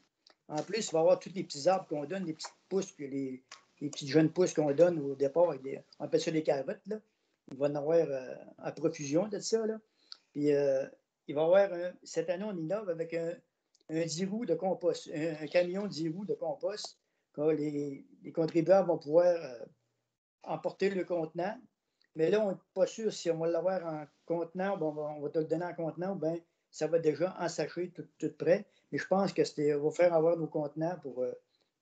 En plus, il va y avoir tous les petits arbres qu'on donne, les petites pousses, puis les petites jeunes pousses qu'on donne au départ, on appelle ça des carottes, là. Il va en avoir à profusion de ça, là. Puis il va y avoir, cette année, on innove avec un 10 roues de compost, un camion 10 roues de compost, que les contribuables vont pouvoir emporter le contenant. Mais là, on n'est pas sûr si on va l'avoir en contenant, on va te le donner en contenant, ou bien ça va déjà ensaché tout prêt. Mais je pense on va faire avoir nos contenants pour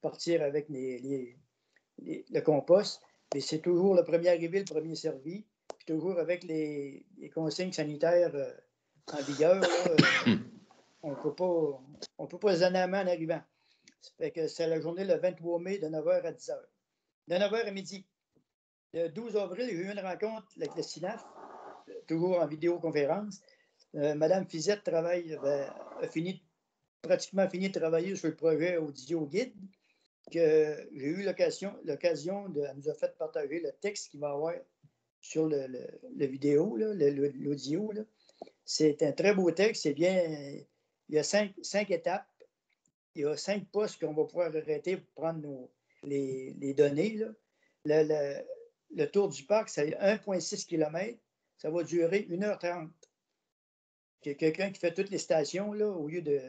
partir avec le compost. Mais c'est toujours le premier arrivé, le premier servi, puis toujours avec les consignes sanitaires en vigueur. Là, on ne peut pas les donner à main en arrivant. Ça fait que c'est la journée le 23 mai de 9h à 10h. De 9h à midi. Le 12 avril, j'ai eu une rencontre avec le SINAF, toujours en vidéoconférence. Madame Fizette a pratiquement fini de travailler sur le projet audio guide. Que j'ai eu l'occasion elle nous a fait partager le texte qu'il va y avoir sur le vidéo, l'audio. C'est un très beau texte. C'est bien. Il y a 5 étapes. Il y a 5 postes qu'on va pouvoir arrêter pour prendre les données. Là. Le tour du parc, c'est 1,6 km. Ça va durer 1h30. Il y a quelqu'un qui fait toutes les stations, là, au lieu de.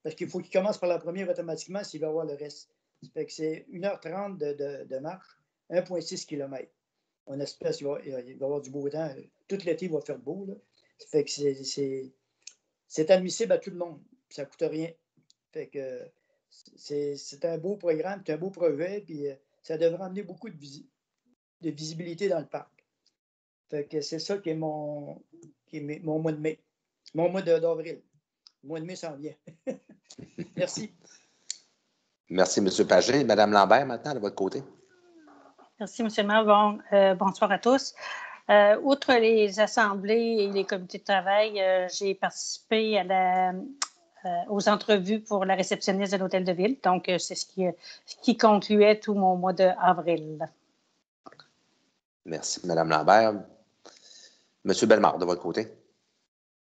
Parce qu'il faut qu'il commence par la première automatiquement s'il va avoir le reste. Ça fait que c'est 1h30 de marche, 1,6 km. On espère qu'il va y avoir du beau temps. Tout l'été, il va faire beau. Là. Ça fait que c'est admissible à tout le monde. Ça ne coûte rien. Fait que c'est un beau programme, c'est un beau projet, puis ça devrait amener beaucoup de visibilité dans le parc. Fait que c'est ça qui est mon mois de mai. Mon mois d'avril. Le mois de mai s'en vient. Merci. Merci, M. Pagé. Mme Lambert, maintenant, de votre côté. Merci, M. le maire. Bonsoir à tous. Outre les assemblées et les comités de travail, j'ai participé aux entrevues pour la réceptionniste de l'Hôtel de Ville. Donc, c'est ce qui concluait tout mon mois d'avril. Merci, Mme Lambert. M. Bellemare, de votre côté.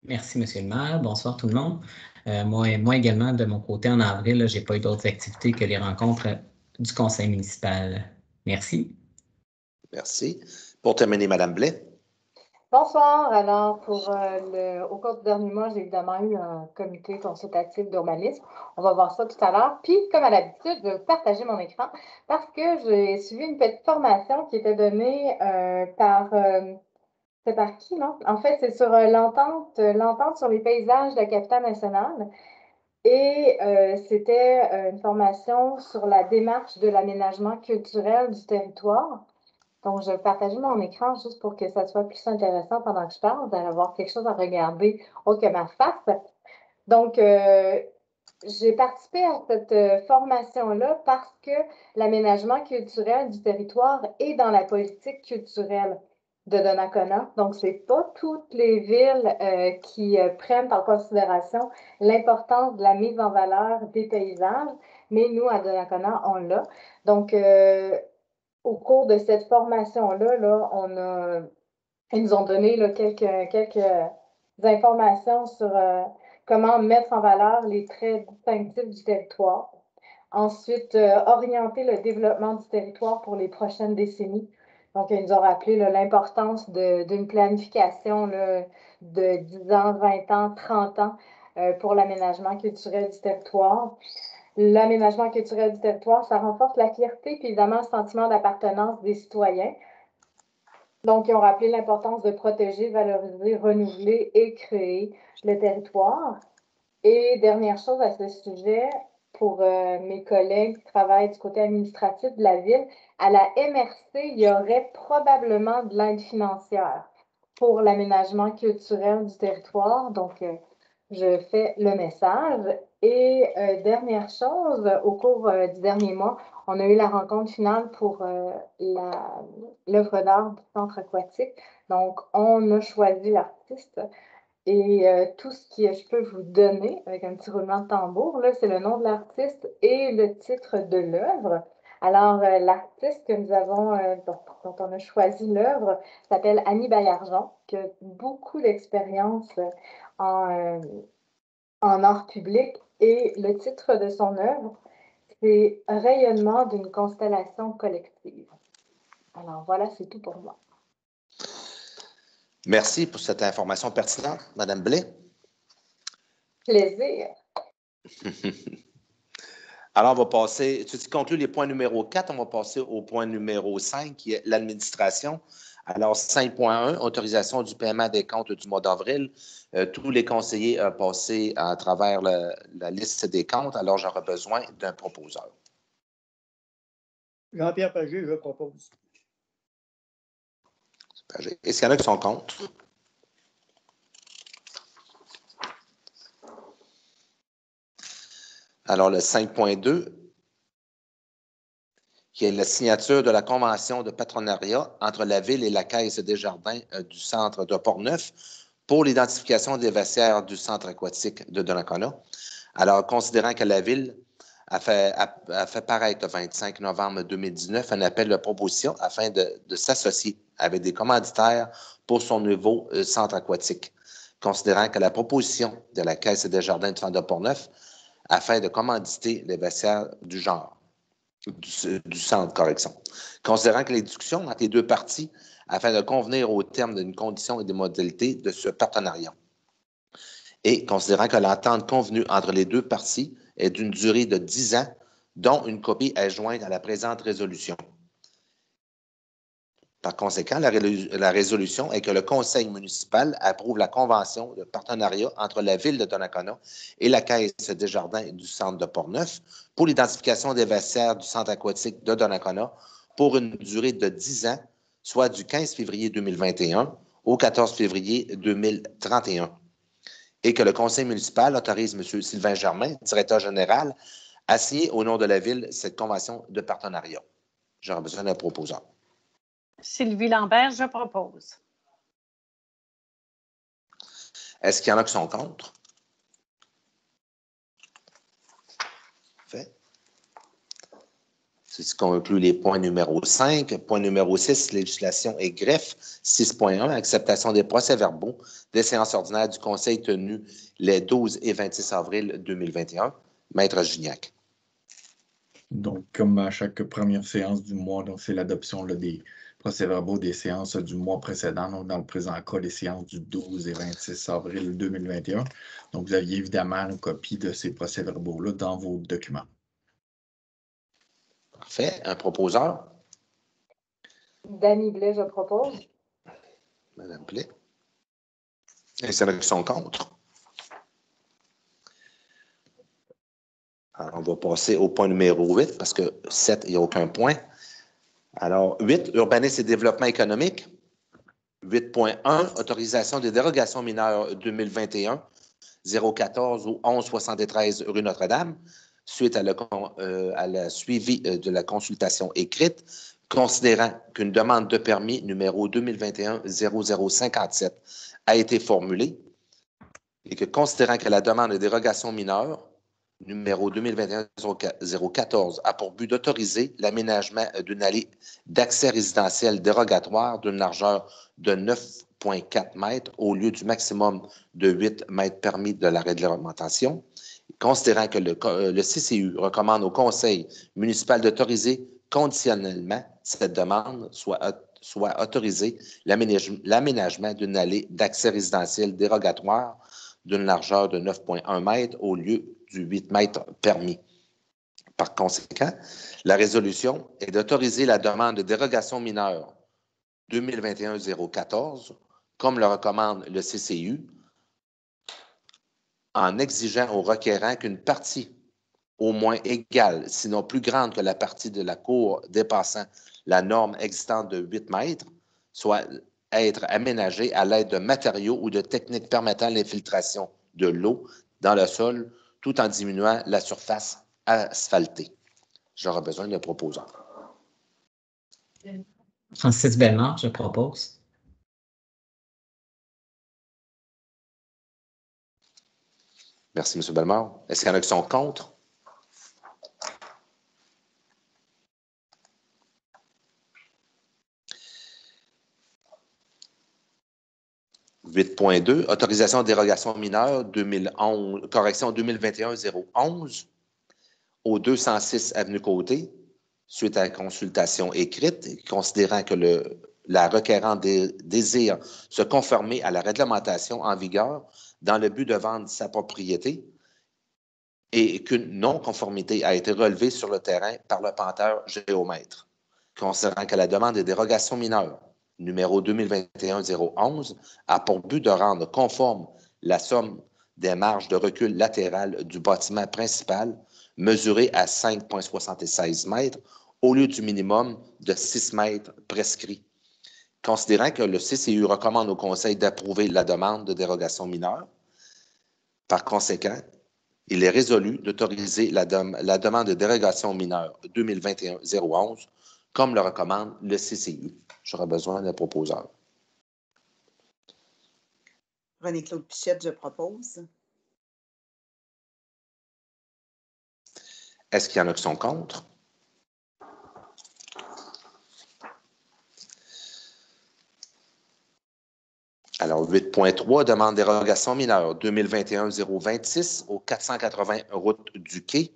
Merci, M. le maire. Bonsoir tout le monde. Moi également, de mon côté, en avril, je n'ai pas eu d'autres activités que les rencontres du conseil municipal. Merci. Merci. Pour terminer, Mme Blais. Bonsoir. Alors, au cours du dernier mois, j'ai évidemment eu un comité consultatif d'urbanisme. On va voir ça tout à l'heure. Puis, comme à l'habitude, je vais vous partager mon écran parce que j'ai suivi une petite formation qui était donnée c'est par qui, non? En fait, c'est sur l'entente sur les paysages de la capitale nationale. Et c'était une formation sur la démarche de l'aménagement culturel du territoire. Donc, je vais partager mon écran juste pour que ça soit plus intéressant pendant que je parle. Vous allez avoir quelque chose à regarder autre que ma face. Donc, j'ai participé à cette formation-là parce que l'aménagement culturel du territoire est dans la politique culturelle de Donnacona. Donc, ce n'est pas toutes les villes qui prennent en considération l'importance de la mise en valeur des paysages, mais nous, à Donnacona, on l'a. Donc, au cours de cette formation-là, ils nous ont donné là, quelques informations sur comment mettre en valeur les traits distinctifs du territoire. Ensuite, orienter le développement du territoire pour les prochaines décennies. Donc, ils nous ont rappelé l'importance d'une planification là, de 10 ans, 20 ans, 30 ans pour l'aménagement culturel du territoire. L'aménagement culturel du territoire, ça renforce la fierté et évidemment le sentiment d'appartenance des citoyens. Donc, ils ont rappelé l'importance de protéger, valoriser, renouveler et créer le territoire. Et dernière chose à ce sujet, pour mes collègues qui travaillent du côté administratif de la ville, à la MRC, il y aurait probablement de l'aide financière pour l'aménagement culturel du territoire. Donc, je fais le message. Et dernière chose, au cours du dernier mois, on a eu la rencontre finale pour l'œuvre d'art du centre aquatique. Donc, on a choisi l'artiste. Et tout ce que je peux vous donner, avec un petit roulement de tambour, c'est le nom de l'artiste et le titre de l'œuvre. Alors, l'artiste que nous avons, dont on a choisi l'œuvre, s'appelle Annie Baillargeon, qui a beaucoup d'expérience en art public. Et le titre de son œuvre, c'est Rayonnement d'une constellation collective. Alors, voilà, c'est tout pour moi. Merci pour cette information pertinente, Mme Blais. Plaisir. Alors, on va passer, tu conclus les points numéro 4, on va passer au point numéro 5, qui est l'administration. Alors, 5.1, autorisation du paiement des comptes du mois d'avril. Tous les conseillers ont passé à travers la liste des comptes, alors j'aurai besoin d'un proposeur. Jean-Pierre Pagé, je propose. Est-ce qu'il y en a qui sont contre? Alors, le 5.2, qui est la signature de la convention de partenariat entre la Ville et la Caisse des Jardins du centre de Portneuf pour l'identification des vestiaires du centre aquatique de Donnacona. Alors, considérant que la Ville a fait paraître le 25 novembre 2019 un appel de proposition afin de s'associer avec des commanditaires pour son nouveau centre aquatique, considérant que la proposition de la Caisse des Jardins du centre de Portneuf afin de commanditer les vestiaires du genre, du centre, correction. Considérant que les discussions entre les deux parties afin de convenir au terme d'une condition et des modalités de ce partenariat. Et considérant que l'entente convenue entre les deux parties est d'une durée de 10 ans, dont une copie est jointe à la présente résolution. Par conséquent, la résolution est que le conseil municipal approuve la convention de partenariat entre la Ville de Donnacona et la Caisse des Jardins du centre de Portneuf pour l'identification des vestiaires du centre aquatique de Donnacona pour une durée de 10 ans, soit du 15 février 2021 au 14 février 2031. Et que le conseil municipal autorise M. Sylvain Germain, directeur général, à signer au nom de la Ville cette convention de partenariat. J'aurais besoin d'un proposeur. Sylvie Lambert, je propose. Est-ce qu'il y en a qui sont contre? Fait. C'est ce qui conclut les points numéro 5. Point numéro 6, législation et greffe. 6.1, acceptation des procès-verbaux des séances ordinaires du Conseil tenues les 12 et 26 avril 2021. Maître Gignac. Donc, comme à chaque première séance du mois, donc c'est l'adoption des procès-verbaux des séances du mois précédent, donc dans le présent cas, les séances du 12 et 26 avril 2021. Donc, vous aviez évidemment une copie de ces procès-verbaux-là dans vos documents. Parfait. Un proposeur? Dany Blais, je propose. Madame Blais. Et c'est qui sont contre. Alors, on va passer au point numéro 8 parce que 7, il n'y a aucun point. Alors, 8, urbanisme et développement économique. 8.1, autorisation des dérogations mineures 2021, 014 ou 1173 rue Notre-Dame, suite à la suivi de la consultation écrite, considérant qu'une demande de permis numéro 2021-0057 a été formulée et que considérant que la demande de dérogation mineure numéro 2021-014 a pour but d'autoriser l'aménagement d'une allée d'accès résidentiel dérogatoire d'une largeur de 9,4 mètres au lieu du maximum de 8 mètres permis de la réglementation, considérant que le CCU recommande au Conseil municipal d'autoriser conditionnellement cette demande, soit autoriser l'aménagement d'une allée d'accès résidentiel dérogatoire d'une largeur de 9,1 mètres au lieu du 8 mètres permis. Par conséquent, la résolution est d'autoriser la demande de dérogation mineure 2021-014, comme le recommande le CCU, en exigeant au requérant qu'une partie au moins égale, sinon plus grande que la partie de la cour dépassant la norme existante de 8 mètres, soit être aménagée à l'aide de matériaux ou de techniques permettant l'infiltration de l'eau dans le sol tout en diminuant la surface asphaltée. J'aurai besoin d'un proposeur. Francis Bellemare, je propose. Merci, M. Bellemare. Est-ce qu'il y en a qui sont contre? « 8.2, autorisation de dérogation mineure 2011, correction 2021-011 au 206 Avenue Côté, suite à la consultation écrite, considérant que la requérante désire se conformer à la réglementation en vigueur dans le but de vendre sa propriété et qu'une non-conformité a été relevée sur le terrain par le panteur géomètre. Considérant que la demande de dérogation mineure numéro 2021-011 a pour but de rendre conforme la somme des marges de recul latérales du bâtiment principal mesurée à 5,76 mètres au lieu du minimum de 6 mètres prescrit. Considérant que le CCU recommande au Conseil d'approuver la demande de dérogation mineure, par conséquent, il est résolu d'autoriser la demande de dérogation mineure 2021-011 comme le recommande le CCU. J'aurai besoin d'un proposeur. René-Claude Pichette, je propose. Est-ce qu'il y en a qui sont contre? Alors, 8.3, demande de dérogation mineure 2021-026 au 480 route du Quai.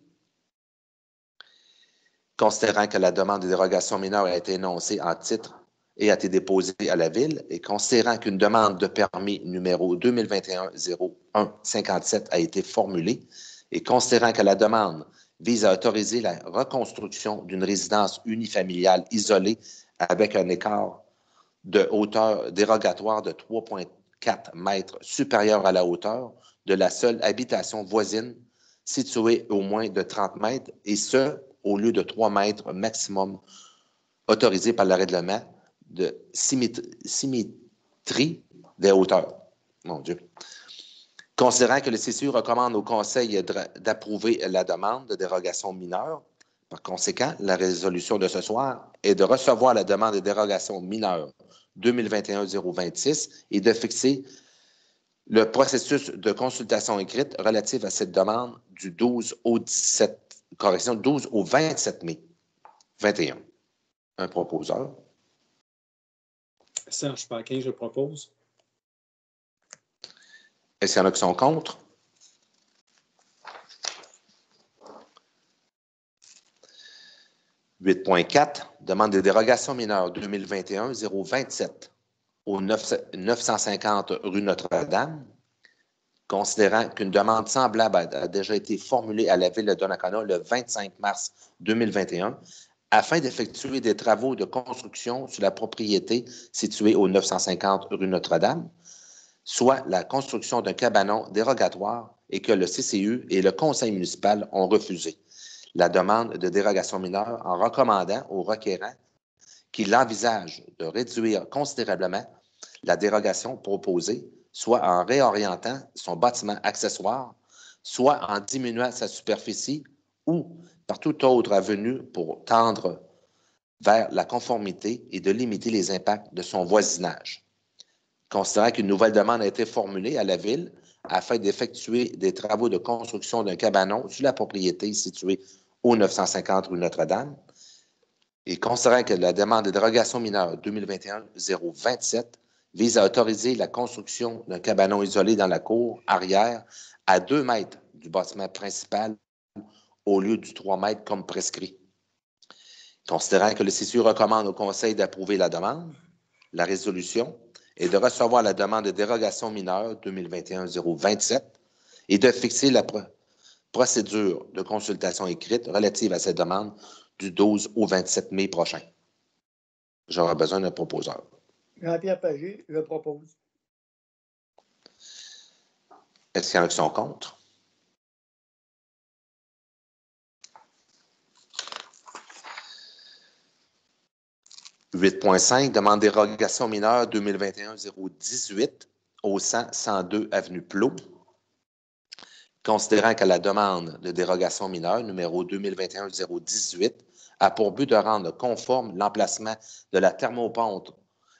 Considérant que la demande de dérogation mineure a été énoncée en titre et a été déposée à la Ville, et considérant qu'une demande de permis numéro 2021-0157 a été formulée, et considérant que la demande vise à autoriser la reconstruction d'une résidence unifamiliale isolée avec un écart de hauteur dérogatoire de 3,4 mètres supérieur à la hauteur de la seule habitation voisine située au moins de 30 mètres, et ce, au lieu de 3 mètres maximum autorisé par le règlement de symétrie des hauteurs. Mon Dieu. Considérant que le CCU recommande au Conseil d'approuver la demande de dérogation mineure, par conséquent, la résolution de ce soir est de recevoir la demande de dérogation mineure 2021-026 et de fixer le processus de consultation écrite relatif à cette demande du 12 au 17, correction, 12 au 27 mai. 21. Un proposeur. Serge Paquin, je propose. Est-ce qu'il y en a qui sont contre? « 8.4. Demande de dérogation mineure 2021-027 au 950 rue Notre-Dame. Considérant qu'une demande semblable a déjà été formulée à la Ville de Donnacona le 25 mars 2021 afin d'effectuer des travaux de construction sur la propriété située au 950 rue Notre-Dame, soit la construction d'un cabanon dérogatoire et que le CCU et le conseil municipal ont refusé la demande de dérogation mineure en recommandant au requérant qu'il envisage de réduire considérablement la dérogation proposée, soit en réorientant son bâtiment accessoire, soit en diminuant sa superficie ou par toute autre avenue pour tendre vers la conformité et de limiter les impacts de son voisinage. Considérant qu'une nouvelle demande a été formulée à la Ville afin d'effectuer des travaux de construction d'un cabanon sur la propriété située au 950 rue Notre-Dame, et considérant que la demande de dérogation mineure 2021-027 vise à autoriser la construction d'un cabanon isolé dans la cour arrière à 2 mètres du bâtiment principal au lieu du 3 mètres comme prescrit. Considérant que le CCU recommande au Conseil d'approuver la demande, la résolution est de recevoir la demande de dérogation mineure 2021-027 et de fixer la procédure de consultation écrite relative à cette demande du 12 au 27 mai prochain. J'aurai besoin d'un proposeur. Jean-Pierre Pagé, je propose. Est-ce qu'il y en a qui sont contre? « 8.5. Demande dérogation mineure 2021-018 au 100-102 avenue Plot. Considérant que la demande de dérogation mineure numéro 2021-018 a pour but de rendre conforme l'emplacement de la thermopompe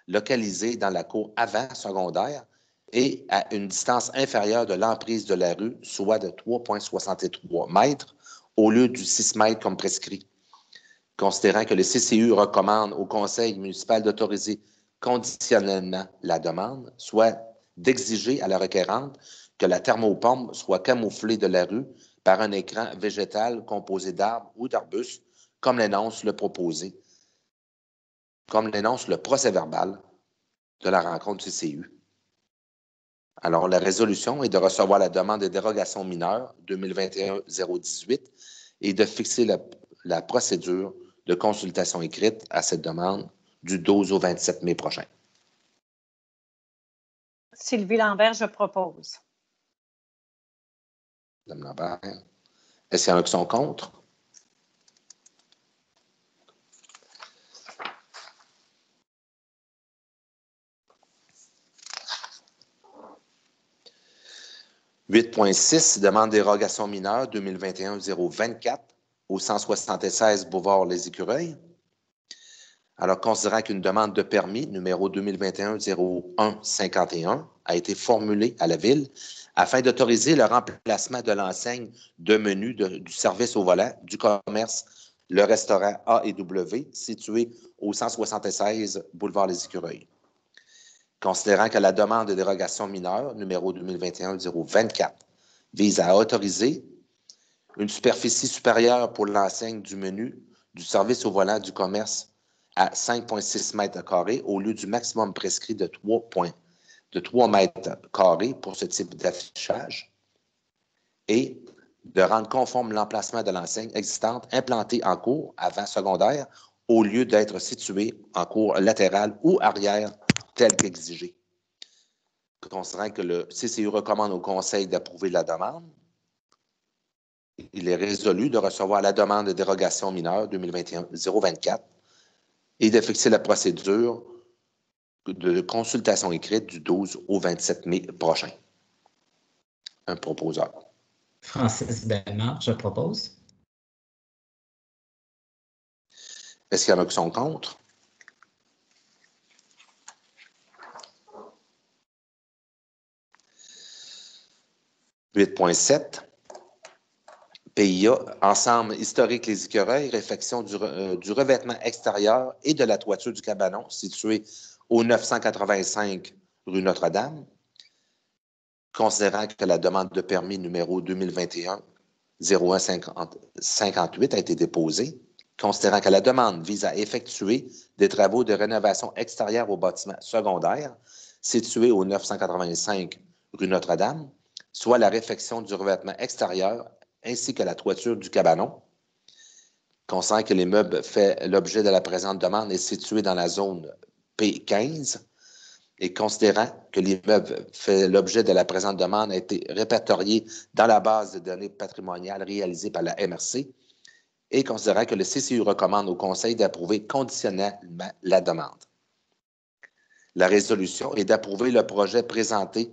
localisée dans la cour avant secondaire et à une distance inférieure de l'emprise de la rue, soit de 3,63 mètres au lieu du 6 mètres comme prescrit. Considérant que le CCU recommande au conseil municipal d'autoriser conditionnellement la demande, soit d'exiger à la requérante que la thermopompe soit camouflée de la rue par un écran végétal composé d'arbres ou d'arbustes, comme l'énonce le proposé, comme l'énonce le procès-verbal de la rencontre du CCU. Alors, la résolution est de recevoir la demande de dérogation mineure 2021-018 et de fixer la procédure de consultation écrite à cette demande du 12 au 27 mai prochain. Sylvie Lambert, je propose. Madame Lambert, est-ce qu'il y en a qui sont contre? « 8.6. Demande dérogation mineure 2021-024 au 176 boulevard Les Écureuils. Alors, considérant qu'une demande de permis numéro 2021-0151 a été formulée à la Ville afin d'autoriser le remplacement de l'enseigne de menu du service au volant du commerce Le Restaurant A&W situé au 176 boulevard Les Écureuils. Considérant que la demande de dérogation mineure numéro 2021-024 vise à autoriser une superficie supérieure pour l'enseigne du menu du service au volant du commerce à 5,6 mètres carrés au lieu du maximum prescrit de 3 mètres carrés pour ce type d'affichage et de rendre conforme l'emplacement de l'enseigne existante implantée en cour avant secondaire au lieu d'être située en cour latérale ou arrière tel qu'exigé. Considérant que le CCU recommande au Conseil d'approuver la demande, il est résolu de recevoir la demande de dérogation mineure 2021-024 et de fixer la procédure de consultation écrite du 12 au 27 mai prochain. Un proposeur. Francis Bellemare, je propose. Est-ce qu'il y en a qui sont contre? « 8.7. PIA, Ensemble historique Les Écureuils, réfection du revêtement extérieur et de la toiture du cabanon situé au 985 rue Notre-Dame. Considérant que la demande de permis numéro 2021-0158 a été déposée, considérant que la demande vise à effectuer des travaux de rénovation extérieure au bâtiment secondaire situé au 985 rue Notre-Dame, soit la réfection du revêtement extérieur ainsi que la toiture du cabanon. Considérant que l'immeuble fait l'objet de la présente demande est situé dans la zone P15 et considérant que l'immeuble fait l'objet de la présente demande a été répertorié dans la base de données patrimoniales réalisée par la MRC et considérant que le CCU recommande au Conseil d'approuver conditionnellement la demande. La résolution est d'approuver le projet présenté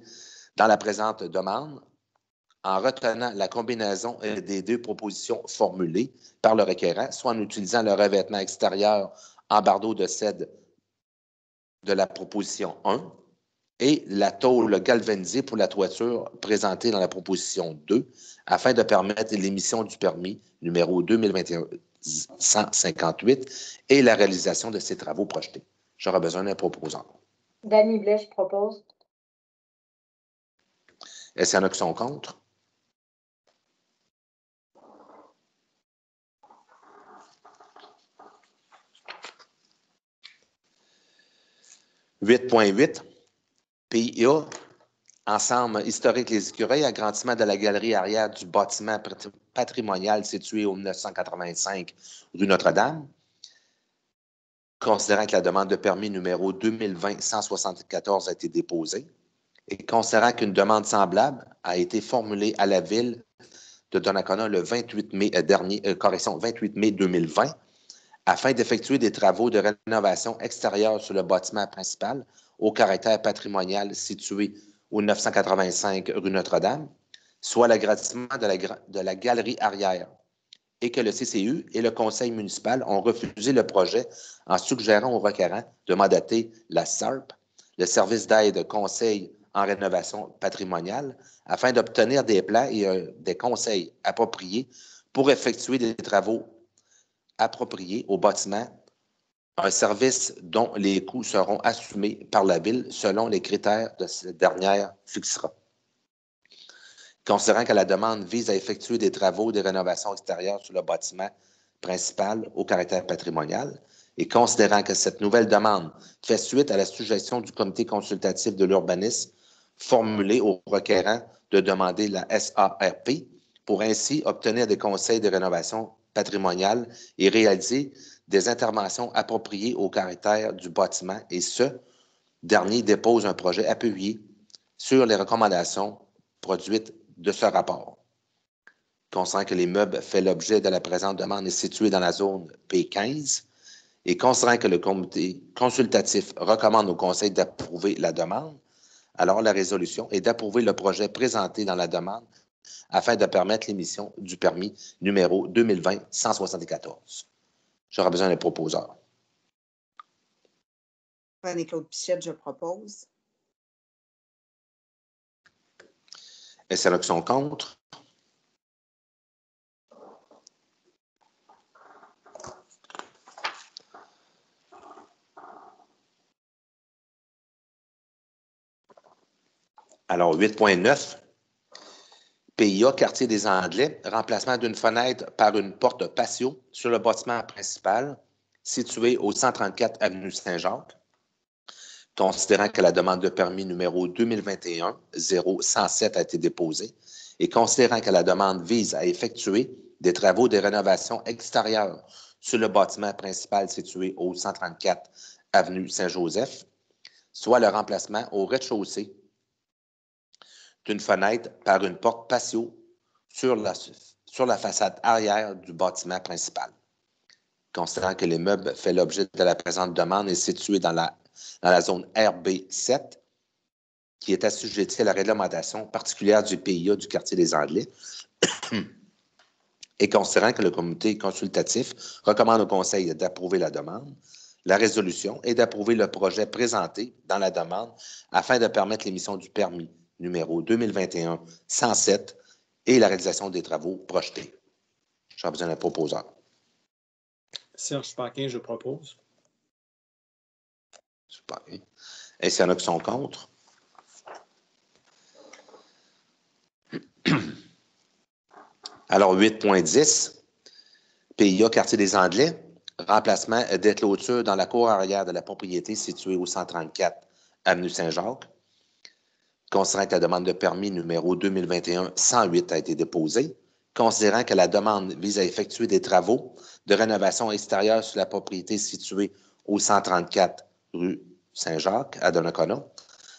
dans la présente demande en retenant la combinaison des deux propositions formulées par le requérant, soit en utilisant le revêtement extérieur en bardeau de cèdre de la proposition 1 et la tôle galvanisée pour la toiture présentée dans la proposition 2 afin de permettre l'émission du permis numéro 2021-158 et la réalisation de ces travaux projetés. J'aurai besoin d'un proposant. Dany Blais, je propose. Est-ce qu'il y en a qui sont contre? « 8.8. PIA, Ensemble historique Les Écureuils, agrandissement de la galerie arrière du bâtiment patrimonial situé au 985 rue Notre-Dame. Considérant que la demande de permis numéro 2020-174 a été déposée et considérant qu'une demande semblable a été formulée à la Ville de Donnacona le 28 mai 28 mai 2020, afin d'effectuer des travaux de rénovation extérieure sur le bâtiment principal au caractère patrimonial situé au 985 rue Notre-Dame, soit l'agrandissement de la galerie arrière, et que le CCU et le conseil municipal ont refusé le projet en suggérant au requérant de mandater la SARP, le service d'aide conseil en rénovation patrimoniale, afin d'obtenir des plans et des conseils appropriés pour effectuer des travaux appropriés au bâtiment, un service dont les coûts seront assumés par la Ville selon les critères que cette dernière fixera. Considérant que la demande vise à effectuer des travaux de rénovation extérieure sur le bâtiment principal au caractère patrimonial et considérant que cette nouvelle demande fait suite à la suggestion du comité consultatif de l'urbanisme formulée au requérant de demander la SARP pour ainsi obtenir des conseils de rénovation patrimoniale et réaliser des interventions appropriées au caractère du bâtiment et ce dernier dépose un projet appuyé sur les recommandations produites de ce rapport. Considérant que l'immeuble fait l'objet de la présente demande est situé dans la zone P15 et considérant que le comité consultatif recommande au Conseil d'approuver la demande, alors la résolution est d'approuver le projet présenté dans la demande afin de permettre l'émission du permis numéro 2020-174. J'aurai besoin des proposeurs. René-Claude Pichette, je propose. Est-ce qu'il y en a qui sont contre? Alors, 8.9. PIA, quartier des Anglais, remplacement d'une fenêtre par une porte patio sur le bâtiment principal situé au 134 avenue Saint-Jacques. Considérant que la demande de permis numéro 2021-0107 a été déposée et considérant que la demande vise à effectuer des travaux de rénovation extérieure sur le bâtiment principal situé au 134 avenue Saint-Joseph, soit le remplacement au rez-de-chaussée d'une fenêtre par une porte patio sur la façade arrière du bâtiment principal. Considérant que l'immeuble fait l'objet de la présente demande est situé dans la zone RB7, qui est assujettie à la réglementation particulière du PIA du quartier des Anglais, et considérant que le comité consultatif recommande au Conseil d'approuver la demande, la résolution est d'approuver le projet présenté dans la demande afin de permettre l'émission du permis numéro 2021-107 et la réalisation des travaux projetés. J'aurais besoin d'un proposeur. Serge Paquin, je propose. Super. Est-ce qu'il y en a qui sont contre? Alors, 8.10, PIA Quartier des Anglais, remplacement des clôtures dans la cour arrière de la propriété située au 134 Avenue Saint-Jacques. Considérant que la demande de permis numéro 2021-108 a été déposée, considérant que la demande vise à effectuer des travaux de rénovation extérieure sur la propriété située au 134 rue Saint-Jacques, à Donnacona,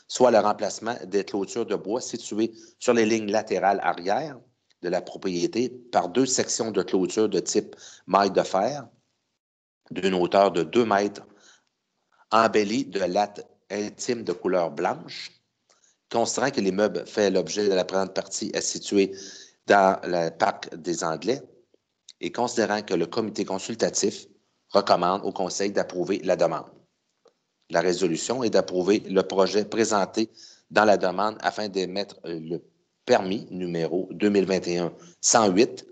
soit le remplacement des clôtures de bois situées sur les lignes latérales arrière de la propriété par 2 sections de clôture de type maille de fer d'une hauteur de 2 mètres, embellies de lattes intimes de couleur blanche. Considérant que l'immeuble fait l'objet de la présente partie est situé dans le parc des Anglais et considérant que le comité consultatif recommande au Conseil d'approuver la demande. La résolution est d'approuver le projet présenté dans la demande afin d'émettre le permis numéro 2021-108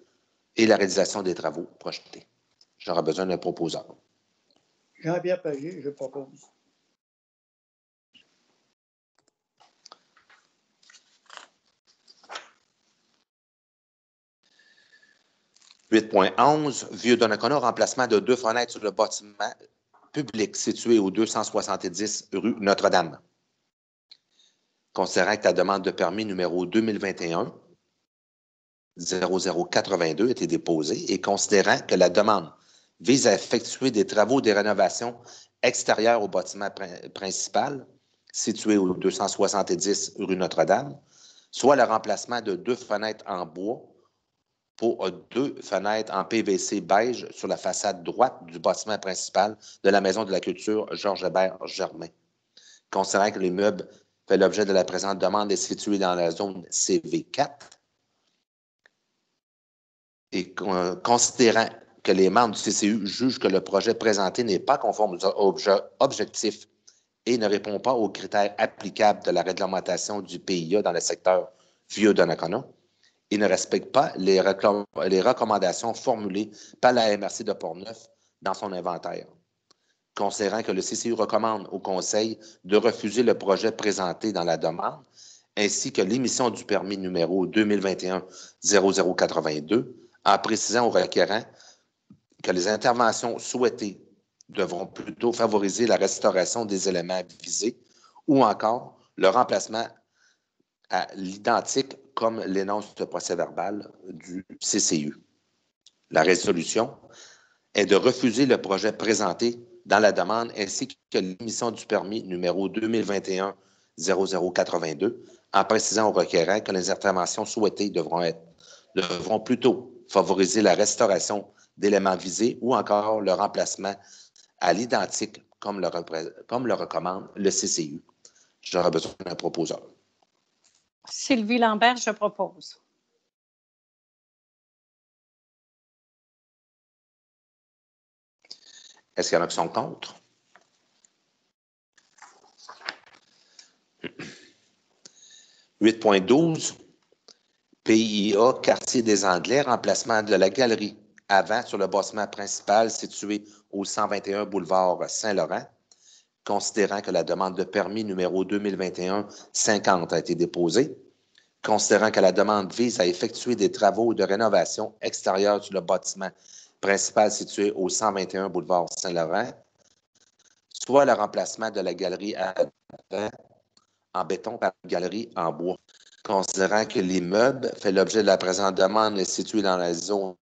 et la réalisation des travaux projetés. J'aurai besoin d'un proposeur. Jean-Pierre Pagé, je propose. « 8.11, Vieux Donnacona, remplacement de 2 fenêtres sur le bâtiment public situé au 270 rue Notre-Dame. Considérant que la demande de permis numéro 2021-0082 a été déposée et considérant que la demande vise à effectuer des travaux de rénovation extérieure au bâtiment principal situé au 270 rue Notre-Dame, soit le remplacement de 2 fenêtres en bois pour 2 fenêtres en PVC beige sur la façade droite du bâtiment principal de la Maison de la Culture Georges-Hébert Germain. Considérant que l'immeuble fait l'objet de la présente demande est situé dans la zone CV4 et considérant que les membres du CCU jugent que le projet présenté n'est pas conforme aux objectifs et ne répond pas aux critères applicables de la réglementation du PIA dans le secteur Vieux Donnacona, il ne respecte pas les recommandations formulées par la MRC de Portneuf dans son inventaire. Considérant que le CCU recommande au Conseil de refuser le projet présenté dans la demande, ainsi que l'émission du permis numéro 2021-0082, en précisant au requérant que les interventions souhaitées devront plutôt favoriser la restauration des éléments visés ou encore le remplacement à l'identique comme l'énonce le procès-verbal du CCU. La résolution est de refuser le projet présenté dans la demande ainsi que l'émission du permis numéro 2021-0082 en précisant au requérant que les interventions souhaitées devront plutôt favoriser la restauration d'éléments visés ou encore le remplacement à l'identique comme le recommande le CCU. J'aurai besoin d'un proposeur. Sylvie Lambert, je propose. Est-ce qu'il y en a qui sont contre? « 8.12, PIA, Quartier des Anglais, remplacement de la galerie avant sur le bâtiment principal situé au 121 boulevard Saint-Laurent, considérant que la demande de permis numéro 2021-50 a été déposée, considérant que la demande vise à effectuer des travaux de rénovation extérieure sur le bâtiment principal situé au 121 boulevard Saint-Laurent, soit le remplacement de la galerie avant en béton par une galerie en bois. Considérant que l'immeuble fait l'objet de la présente demande est situé dans la zone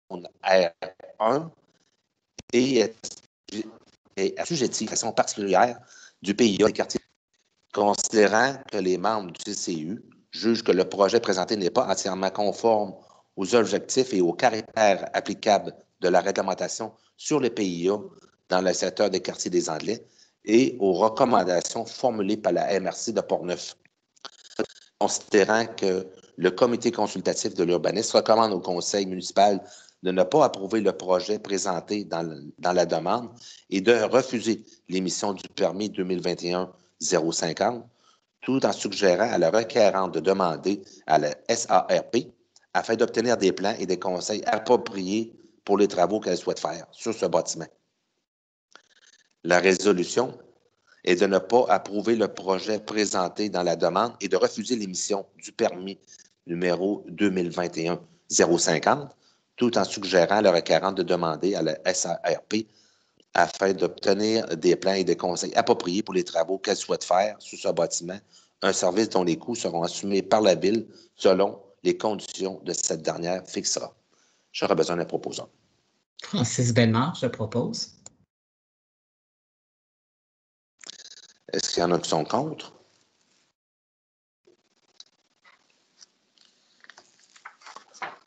R1 et est assujetti de façon particulière du PIA des quartiers. Considérant que les membres du CCU jugent que le projet présenté n'est pas entièrement conforme aux objectifs et aux caractères applicables de la réglementation sur les PIA dans le secteur des quartiers des Anglais et aux recommandations formulées par la MRC de Portneuf. Considérant que le comité consultatif de l'urbanisme recommande au conseil municipal de ne pas approuver le projet présenté dans la demande et de refuser l'émission du permis 2021-050, tout en suggérant à la requérante de demander à la SARP afin d'obtenir des plans et des conseils appropriés pour les travaux qu'elle souhaite faire sur ce bâtiment. La résolution est de ne pas approuver le projet présenté dans la demande et de refuser l'émission du permis numéro 2021-050, tout en suggérant le requérant de demander à la SARP afin d'obtenir des plans et des conseils appropriés pour les travaux qu'elle souhaite faire sur ce bâtiment, un service dont les coûts seront assumés par la Ville selon les conditions de cette dernière fixera. J'aurai besoin d'un proposant. Francis Bellemare, je propose. Est-ce qu'il y en a qui sont contre?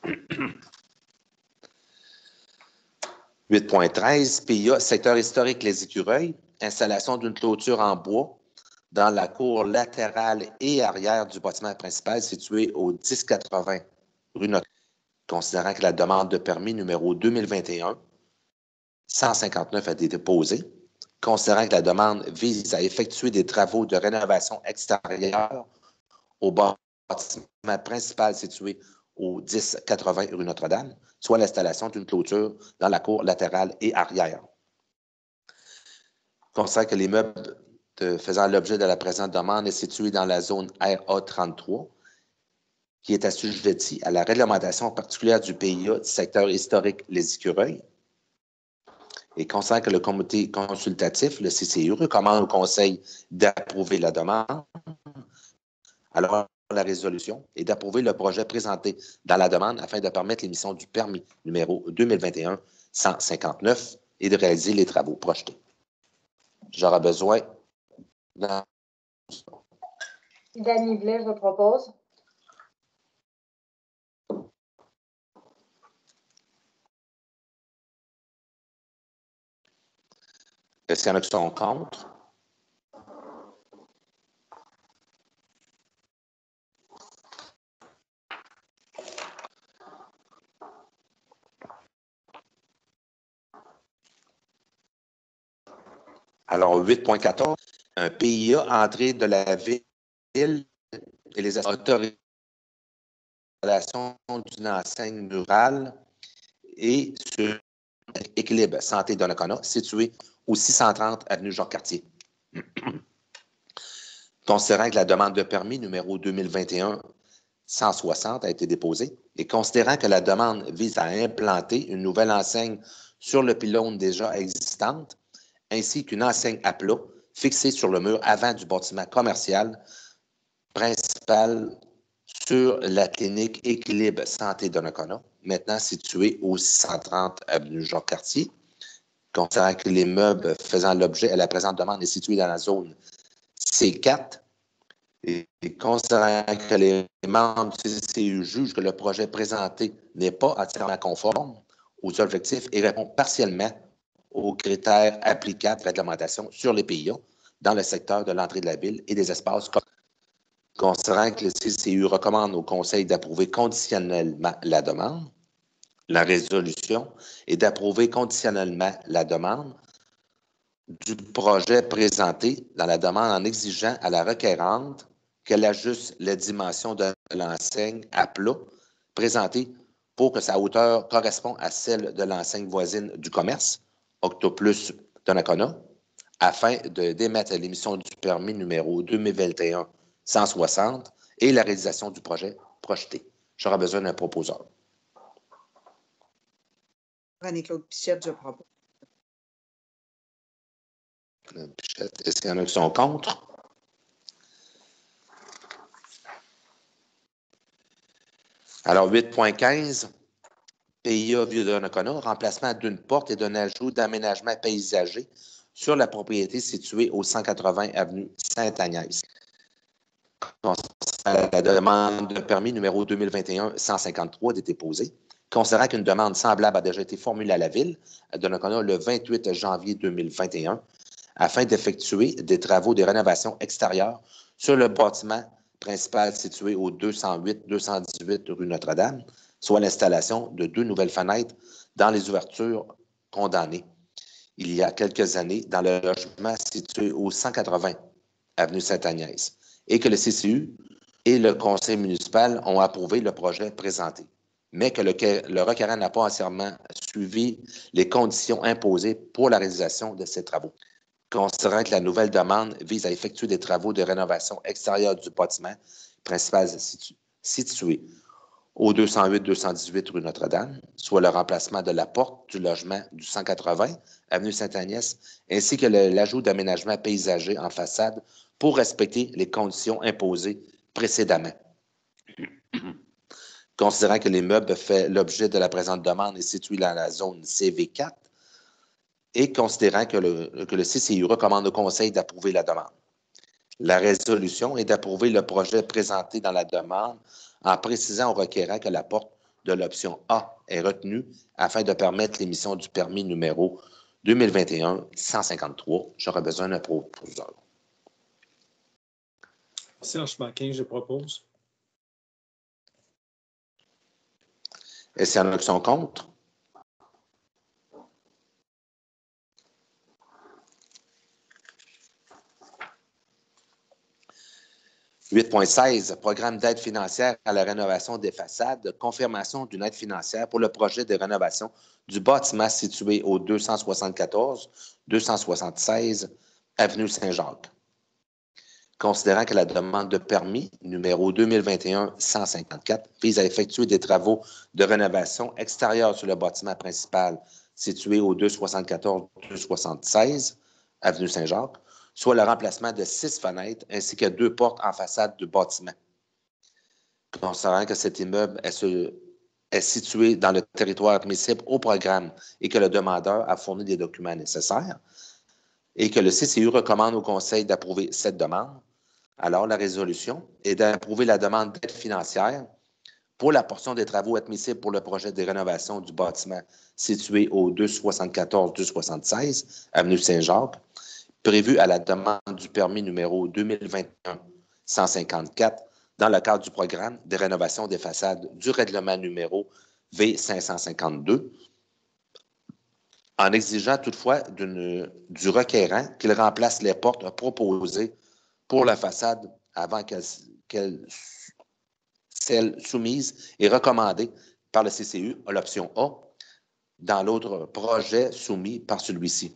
« 8.13 PIA, secteur historique Les Écureuils, installation d'une clôture en bois dans la cour latérale et arrière du bâtiment principal situé au 1080 rue Notre. Considérant que la demande de permis numéro 2021-159 a été déposée, considérant que la demande vise à effectuer des travaux de rénovation extérieure au bâtiment principal situé au 1080 rue Notre-Dame, soit l'installation d'une clôture dans la cour latérale et arrière. Considérant que l'immeuble faisant l'objet de la présente demande est situé dans la zone RA33, qui est assujetti à la réglementation particulière du PIA du secteur historique Les Écureuils, et considérant que le comité consultatif, le CCU, recommande au Conseil d'approuver la demande, alors la résolution est d'approuver le projet présenté dans la demande afin de permettre l'émission du permis numéro 2021-159 et de réaliser les travaux projetés. J'aurai besoin d'un... Dany Blais, je propose. Est-ce qu'il y en a qui sont contre? Alors, 8.14, un PIA entrée de la ville et les autorisations d'une enseigne rurale et sur Équilibre Santé Donnacona, situé au 630 avenue Jacques-Cartier. Considérant que la demande de permis numéro 2021-160 a été déposée et considérant que la demande vise à implanter une nouvelle enseigne sur le pylône déjà existante, ainsi qu'une enseigne à plat fixée sur le mur avant du bâtiment commercial principal sur la clinique Équilibre Santé Donnacona, maintenant située au 630 avenue Jacques-Cartier. Considérant que les meubles faisant l'objet à la présente demande est situé dans la zone C4 et considérant que les membres du CCU jugent que le projet présenté n'est pas entièrement conforme aux objectifs et répond partiellement aux critères applicables de réglementation sur les PIA dans le secteur de l'entrée de la ville et des espaces communs. Considérant que le CCU recommande au Conseil d'approuver conditionnellement la demande, la résolution est d'approuver conditionnellement la demande du projet présenté dans la demande en exigeant à la requérante qu'elle ajuste les dimensions de l'enseigne à plat présentée pour que sa hauteur corresponde à celle de l'enseigne voisine du commerce, Octoplus Donnacona, afin d'émettre l'émission du permis numéro 2021-160 et la réalisation du projet projeté. J'aurai besoin d'un proposeur. René-Claude Pichette, je propose. Pichette, est-ce qu'il y en a qui sont contre? Alors, 8.15, PIA Vieux-Donnacona, remplacement d'une porte et d'un ajout d'aménagement paysager sur la propriété située au 180 avenue Sainte-Agnès. La demande de permis numéro 2021-153 est déposée. Considérant qu'une demande semblable a déjà été formulée à la Ville de Donnacona le 28 janvier 2021 afin d'effectuer des travaux de rénovation extérieure sur le bâtiment principal situé au 208-218 rue Notre-Dame, soit l'installation de 2 nouvelles fenêtres dans les ouvertures condamnées il y a quelques années dans le logement situé au 180 avenue Sainte-Agnès et que le CCU et le conseil municipal ont approuvé le projet présenté. mais que le requérant n'a pas entièrement suivi les conditions imposées pour la réalisation de ces travaux. Considérant que la nouvelle demande vise à effectuer des travaux de rénovation extérieure du bâtiment principal situé au 208-218 rue Notre-Dame, soit le remplacement de la porte du logement du 180 avenue Sainte-Agnès, ainsi que l'ajout d'aménagements paysagers en façade pour respecter les conditions imposées précédemment. Considérant que l'immeuble fait l'objet de la présente demande est situé dans la zone CV4 et considérant que le CCI recommande au Conseil d'approuver la demande. La résolution est d'approuver le projet présenté dans la demande en précisant au requérant que la porte de l'option A est retenue afin de permettre l'émission du permis numéro 2021-153. J'aurais besoin d'un proposeur. Serge Paquin, je propose. Est-ce qu'il y en a qui sont contre? « 8.16 Programme d'aide financière à la rénovation des façades, confirmation d'une aide financière pour le projet de rénovation du bâtiment situé au 274-276 avenue Saint-Jacques. Considérant que la demande de permis numéro 2021-154 vise à effectuer des travaux de rénovation extérieure sur le bâtiment principal situé au 274-276 avenue Saint-Jacques, soit le remplacement de 6 fenêtres ainsi que 2 portes en façade du bâtiment. Considérant que cet immeuble est situé dans le territoire admissible au programme et que le demandeur a fourni des documents nécessaires et que le CCU recommande au Conseil d'approuver cette demande, alors la résolution est d'approuver la demande d'aide financière pour la portion des travaux admissibles pour le projet de rénovation du bâtiment situé au 274-276 avenue Saint-Jacques, prévu à la demande du permis numéro 2021-154 dans le cadre du programme de rénovation des façades du règlement numéro V552, en exigeant toutefois du requérant qu'il remplace les portes proposées pour la façade avant celle soumise et recommandée par le CCU à l'option A dans l'autre projet soumis par celui-ci,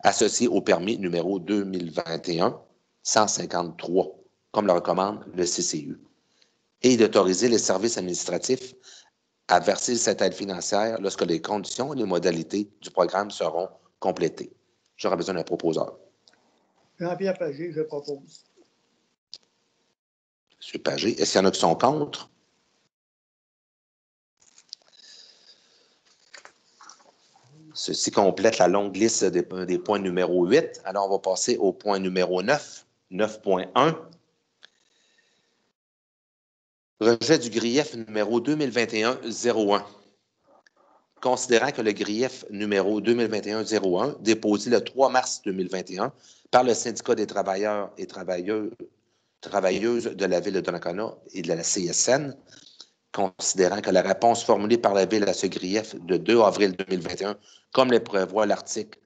associé au permis numéro 2021-153, comme le recommande le CCU, et d'autoriser les services administratifs à verser cette aide financière lorsque les conditions et les modalités du programme seront complétées. J'aurais besoin d'un proposeur. Jean-Pierre Pagé, je propose. M. Pagé, est-ce qu'il y en a qui sont contre? Ceci complète la longue liste des points numéro 8. Alors, on va passer au point numéro 9, 9.1. Rejet du grief numéro 2021-01. Considérant que le grief numéro 2021-01, déposé le 3 mars 2021 par le syndicat des travailleurs et travailleuses de la Ville de Donnacona et de la CSN, considérant que la réponse formulée par la Ville à ce grief de 2 avril 2021, comme le prévoit l'article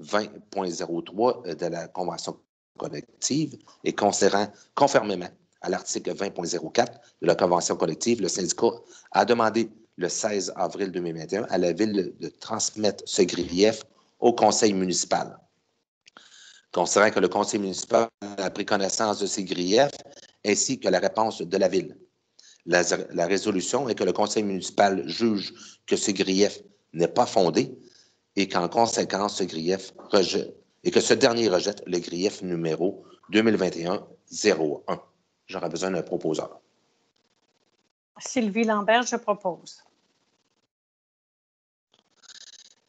20.03 de la Convention collective, et considérant conformément à l'article 20.04 de la Convention collective, le syndicat a demandé le 16 avril 2021 à la Ville de transmettre ce grief au Conseil municipal. Considérant que le Conseil municipal a pris connaissance de ces griefs ainsi que la réponse de la Ville. La résolution est que le Conseil municipal juge que ce grief n'est pas fondé et qu'en conséquence, ce grief rejette et que ce dernier rejette le grief numéro 2021-01. J'aurais besoin d'un proposeur. Sylvie Lambert, je propose.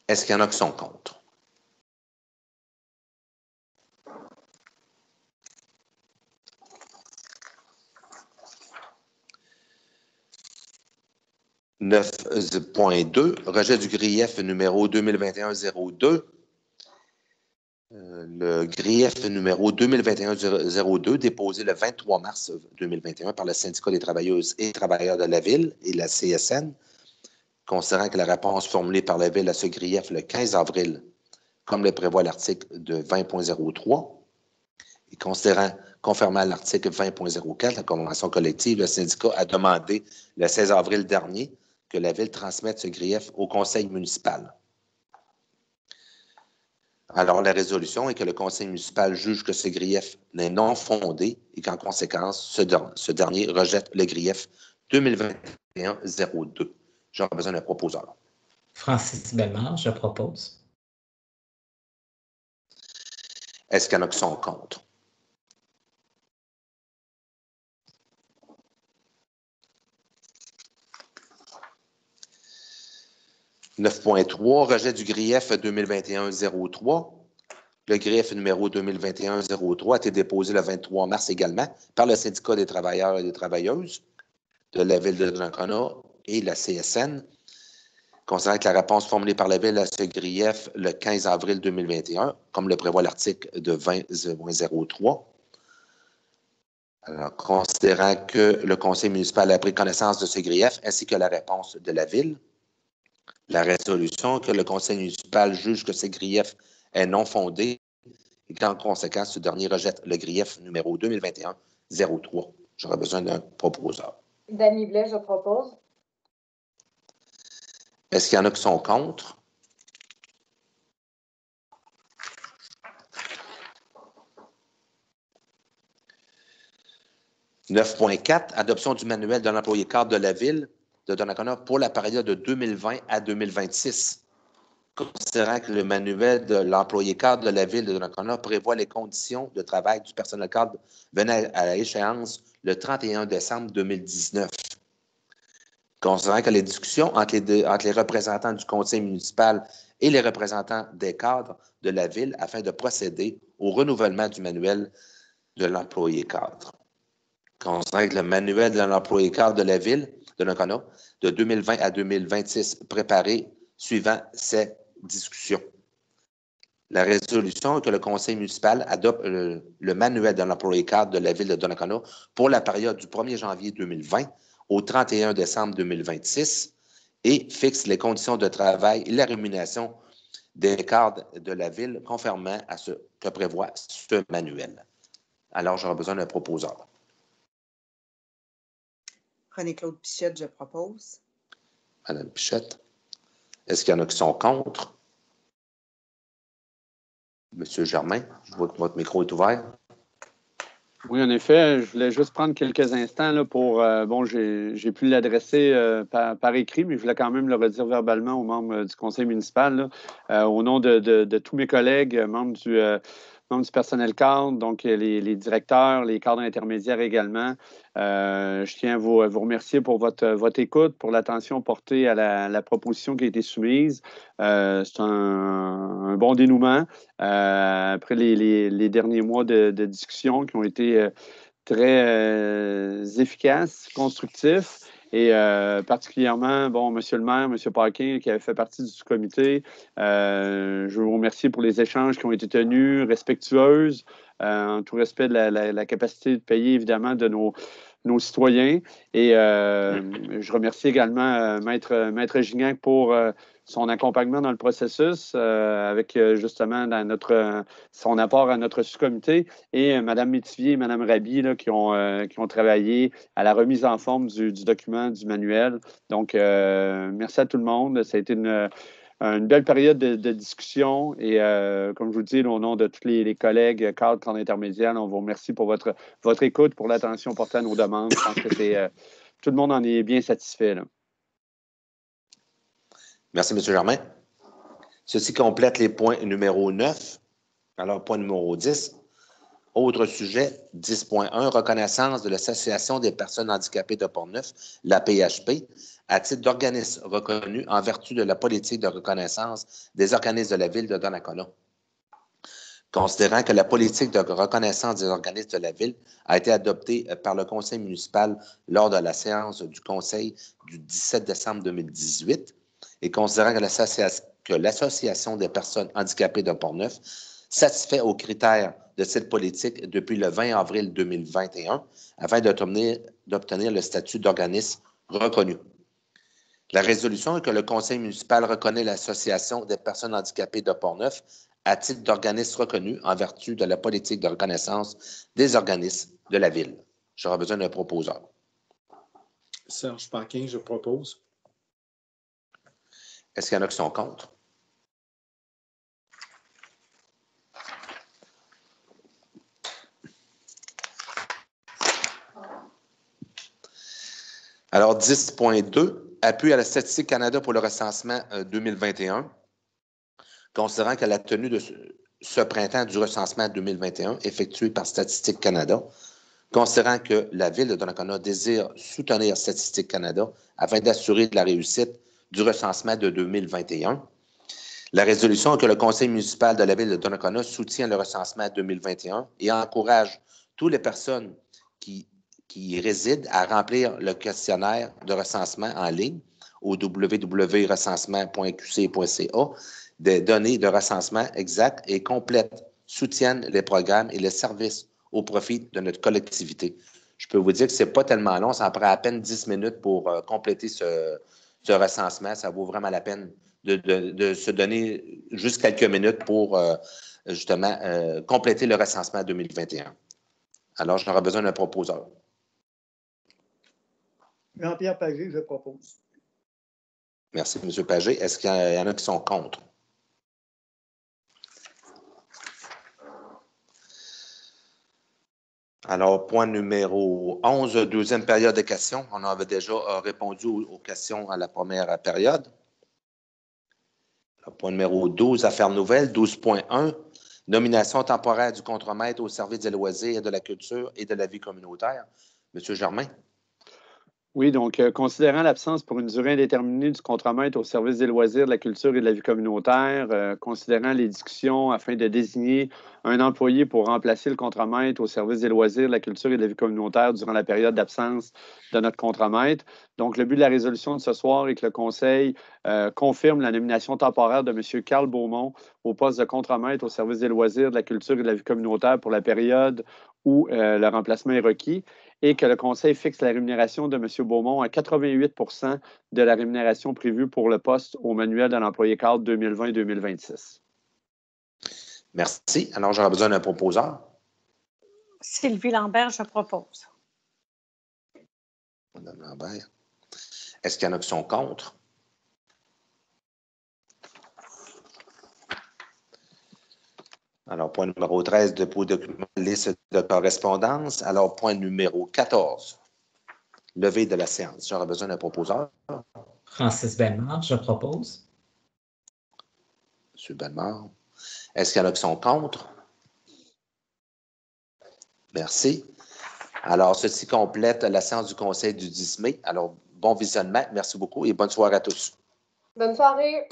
Est-ce qu'il y en a qui sont contre? « 9.2, rejet du grief numéro 2021-02. Le grief numéro 2021-02, déposé le 23 mars 2021 par le syndicat des travailleuses et travailleurs de la Ville et la CSN, considérant que la réponse formulée par la Ville à ce grief le 15 avril, comme le prévoit l'article de 20.03, et considérant, conformément à l'article 20.04 de la Convention collective, le syndicat a demandé le 16 avril dernier que la Ville transmette ce grief au conseil municipal. Alors, la résolution est que le conseil municipal juge que ce grief n'est non fondé et qu'en conséquence, ce dernier rejette le grief 2021-02. J'aurais besoin d'un proposeur. Francis Bellemare, je propose. Est-ce qu'il y en a qui sont contre? « 9.3, rejet du grief 2021-03. Le grief numéro 2021-03 a été déposé le 23 mars également par le syndicat des travailleurs et des travailleuses de la Ville de Donnacona et la CSN. Considérant que la réponse formulée par la Ville à ce grief le 15 avril 2021, comme le prévoit l'article de 20.03. Alors, considérant que le conseil municipal a pris connaissance de ce grief ainsi que la réponse de la Ville, la résolution que le conseil municipal juge que ce grief est non fondé et qu'en conséquence, ce dernier rejette le grief numéro 2021-03. J'aurais besoin d'un proposeur. Dany Blais, je propose. Est-ce qu'il y en a qui sont contre? « 9.4, adoption du manuel de l'employé cadre de la Ville de Donnacona pour la période de 2020 à 2026. Considérant que le manuel de l'employé cadre de la Ville de Donnacona prévoit les conditions de travail du personnel cadre venant à la échéance le 31 décembre 2019. Considérant que les discussions entre les représentants du conseil municipal et les représentants des cadres de la Ville afin de procéder au renouvellement du manuel de l'employé cadre. Considérant que le manuel de l'employé cadre de la Ville de Donnacona de 2020 à 2026 préparé suivant ces discussions. La résolution est que le conseil municipal adopte le manuel de l'employé cadre de la Ville de Donnacona pour la période du 1er janvier 2020 au 31 décembre 2026 et fixe les conditions de travail et la rémunération des cadres de la Ville conformément à ce que prévoit ce manuel. Alors, j'aurai besoin d'un proposeur. René-Claude Pichette, je propose. Madame Pichette. Est-ce qu'il y en a qui sont contre? Monsieur Germain, je vois que votre micro est ouvert. Oui, en effet, je voulais juste prendre quelques instants là, pour... j'ai pu l'adresser par écrit, mais je voulais quand même le redire verbalement aux membres du conseil municipal, là, au nom de tous mes collègues, membres du personnel cadre, donc les directeurs, les cadres intermédiaires également. Je tiens à vous remercier pour votre écoute, pour l'attention portée à la proposition qui a été soumise. C'est un bon dénouement après les derniers mois de discussion qui ont été très efficaces, constructifs. Et particulièrement, M. le maire, M. Paquin, qui avait fait partie du comité, je vous remercie pour les échanges qui ont été tenus, respectueuses, en tout respect de la capacité de payer, évidemment, de nos citoyens. Et je remercie également Maître Gignac pour son accompagnement dans le processus avec justement son apport à notre sous-comité et Mme Métivier et Mme Raby là, qui ont travaillé à la remise en forme du document, du manuel. Donc, merci à tout le monde. Ça a été une belle période de discussion et comme je vous dis, au nom de tous les collègues cadres intermédiaires, on vous remercie pour votre écoute, pour l'attention portée à nos demandes. Je pense que tout le monde en est bien satisfait. Là. Merci, M. Germain. Ceci complète les points numéro 9. Alors, point numéro 10. Autre sujet, 10.1, reconnaissance de l'Association des personnes handicapées de Portneuf, la PHP, à titre d'organisme reconnu en vertu de la politique de reconnaissance des organismes de la Ville de Donnacona. Considérant que la politique de reconnaissance des organismes de la Ville a été adoptée par le Conseil municipal lors de la séance du Conseil du 17 décembre 2018, et considérant que l'Association des personnes handicapées de Portneuf satisfait aux critères de cette politique depuis le 20 avril 2021 afin d'obtenir le statut d'organisme reconnu. La résolution est que le Conseil municipal reconnaît l'Association des personnes handicapées de Portneuf à titre d'organisme reconnu en vertu de la politique de reconnaissance des organismes de la Ville. J'aurai besoin d'un proposeur. Serge Paquin, je propose. Est-ce qu'il y en a qui sont contre? Alors, 10.2, appui à la Statistique Canada pour le recensement 2021. Considérant que la tenue de ce printemps du recensement 2021 effectué par Statistique Canada, considérant que la Ville de Donnacona désire soutenir Statistique Canada afin d'assurer la réussite du recensement de 2021, la résolution est que le Conseil municipal de la Ville de Donnacona soutient le recensement 2021 et encourage toutes les personnes qui y résident à remplir le questionnaire de recensement en ligne au www.recensement.qc.ca. Des données de recensement exactes et complètes soutiennent les programmes et les services au profit de notre collectivité. Je peux vous dire que ce n'est pas tellement long, ça prend à peine 10 minutes pour compléter ce recensement. Ça vaut vraiment la peine de se donner juste quelques minutes pour justement compléter le recensement 2021. Alors, j'aurai besoin d'un proposeur. Jean-Pierre Pagé, je propose. Merci, M. Pagé. Est-ce qu'il y en a qui sont contre? Alors, point numéro 11, deuxième période de questions. On avait déjà répondu aux questions à la première période. Point numéro 12, affaires nouvelles. 12.1, nomination temporaire du contremaître au service des loisirs, de la culture et de la vie communautaire. M. Germain. Oui, donc, considérant l'absence pour une durée indéterminée du contremaître au service des loisirs, de la culture et de la vie communautaire, considérant les discussions afin de désigner un employé pour remplacer le contremaître au service des loisirs, de la culture et de la vie communautaire durant la période d'absence de notre contremaître. Donc, le but de la résolution de ce soir est que le Conseil confirme la nomination temporaire de M. Carl Beaumont au poste de contremaître au service des loisirs, de la culture et de la vie communautaire pour la période où le remplacement est requis, et que le Conseil fixe la rémunération de M. Beaumont à 88 % de la rémunération prévue pour le poste au manuel de l'employé cadre 2020-2026. Merci. Alors, j'aurai besoin d'un proposeur. Sylvie Lambert, je propose. Mme Lambert. Est-ce qu'il y en a qui sont contre? Alors, point numéro 13, dépôt de document, liste de correspondance. Alors, point numéro 14, levée de la séance. J'aurais besoin d'un proposeur. Francis Bellemare, je propose. M. Bellemare. Est-ce qu'il y en a qui sont contre? Merci. Alors, ceci complète la séance du Conseil du 10 mai. Alors, bon visionnement. Merci beaucoup et bonne soirée à tous. Bonne soirée.